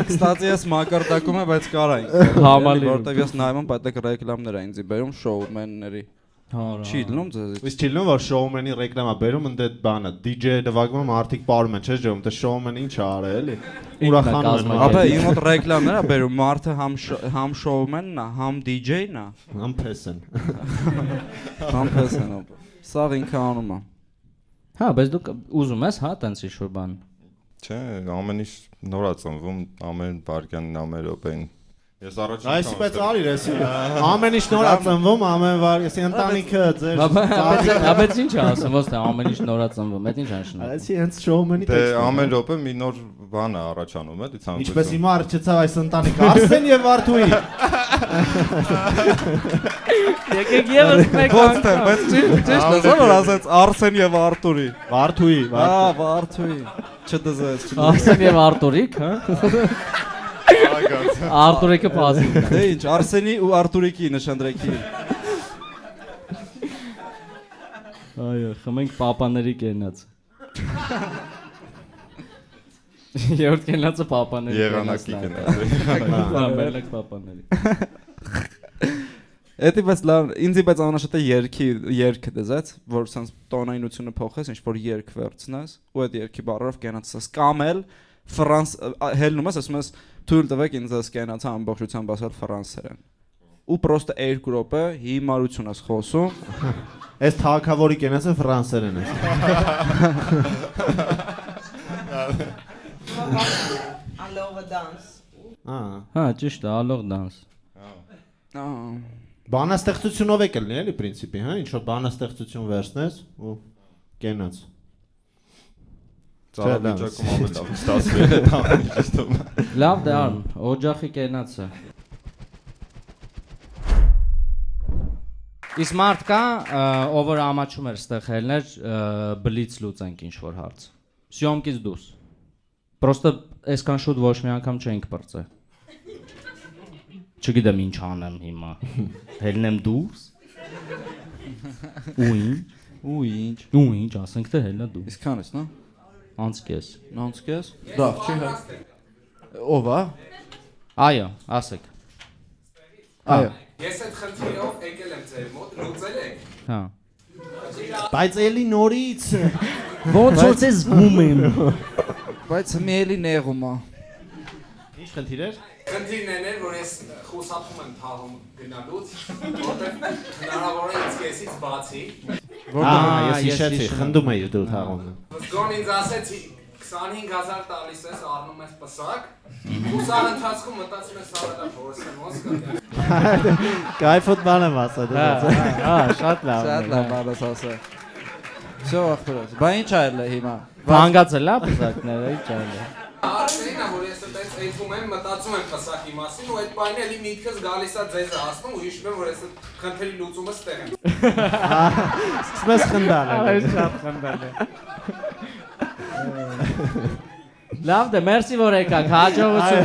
ստացի ես մակարդակում եմ, բայց կարա Համալիր։ որտեվ ես նայում եմ, բայց ռեկլամներ են ինձի բերում շոումենների։ Չի լնում ձեզ։ Իսկ չի լնում որ շոումենի ռեկլամա բերում ընդ այդ բանը DJ-ը նվագում արդիկ պարում են, չէ՞ ջում, դա շոումենը ինչ ա արել էլի։ Ուրախանում են։ Ապա իմ մոտ ռեկլամներ ա բերում, մարդը համ շոումենն ա, համ DJ-ն ա, համ փեսեն։ համ փեսեն։ Սա ինքը անում ա։ Հա, բայց դու ուզում ես, հա, տենց ինչ որ բան։ Չէ, ամեն ինչ նոր ա ծնվում, ամեն վարքյանին, ամեն րոպեին։ Ես առաջին Այսի բայց արիր էս ամեն ինչ նոր ա ծնվում, ամեն վար, ես ընտանիքը ձեր Բայց ինչ է ասում, ոնց թե ամեն ինչ նոր ա ծնվում, այդ ինչ անշնորհ։ Այսի հենց շոումենի տեքստը։ Դե տեքստը։ ամեն րոպե մի նոր բան է առաջանում, էլի ցանկություն։ Ինչպես հիմա արչեցավ այս ընտանիքը Արսեն եւ Վարդուի։ Եկեք եւս մեկ անգամ։ Բայց ճիշտ է, որ ասած Արսեն եւ Արտուրի։ Վարդուի, Հա, Վարդուի։ Չդզես։ Արսեն եւ Արտուրիկ, հա։ Արտուրիկը փասի։ Դե ինչ, Արսենի ու Արտուրիկի նշանդրեքի։ Այո, խմենք պապաների կենաց։ Երրորդ կենացը պապաների Եղանակի կենաց։ Ամենակ պապաների։ Էդի բայց լավ, ինձի բայց անաշատը երգը դեզած, որ սենց տոնայնությունը փոխես, ինչ որ երգ վերցնես, ու այդ երգի բառերով կենացես կամ էլ ֆրանս հելնում ես, ասում ես թույլ տվեք ինձ այս կենացը ամբողջությամբ ասել ֆրանսերեն։ Ու պրոստը 2 րոպե հիմարություն ես խոսում։ Այս թագավորի կենացը ֆրանսերեն է։ Ալողը դանս։ Հա, ճիշտ է, ալող դանս։ Բանաստեղծությունով է կլինի էլի պրինցիպի, հա, ինչ որ բանաստեղծություն վերցնես ու կենաց։ Ծառավիճակում ամեն լավ ստացվել է դա։ Լավ դե արմ, օջախի կենացը։ Իսկ մարդ կա, ով որ ամաչում էր ստեղ հելներ, բլից լուծենք ինչ-որ հարց։ Սյոմքից դուս։ Պրոստը այսքան շուտ ոչ մի անգամ չենք պրծե։ Չգիտեմ ինչ անեմ հիմա։ Հելնեմ դուրս։ Ու ինչ, ասենք թե հելնա դու։ Իսկ քան ես, նո։ Անցկես։ Նոնցկես։ Լավ, չի հա։ Ով է։ Այո, ասեք։ Այո։ Ես այդ խնդիրով եկել եմ ձեր մոտ, լուծել եք։ Հա։ Բայց էլի նորից։ Ոնց որ ես զգում եմ։ Բայց մի էլի նեղում է։ Ինչ խնդիր էր։ Խնդիրն էր, որ ես խուսափում եմ թաղում գնալուց, որտեղ հնարավոր է ինձ կեսից բացի։ Ես հիշեցի, խնդում էի դու թաղումը։ Զգոն ինձ ասեցի 25000 տալիս ես, առնում ես պսակ, ու սա ընթացքում մտածում ես սարադա փորսեմ ոսկա։ Կայֆոտ բան եմ ասա դու։ Հա, շատ լավ։ Շատ լավ բանս ասա։ Շո ախորոց։ Բա ինչ այլ է հիմա։ Բանգած է լավ պսակները, ինչ այլ է։ Արցենա, որ ես այդպես այդում եմ, մտածում եմ պսակի մասին, ու այդ պայմանը էլի միտքս գալիս է ձեզ ասնում, ու հիշում եմ, որ ես այդ խնդրի լուծումը ստեղ եմ։ Սկսում ես խնդալ։ Շատ խնդալ է։ Լավ դե, մերսի որ եկաք, հաջողություն։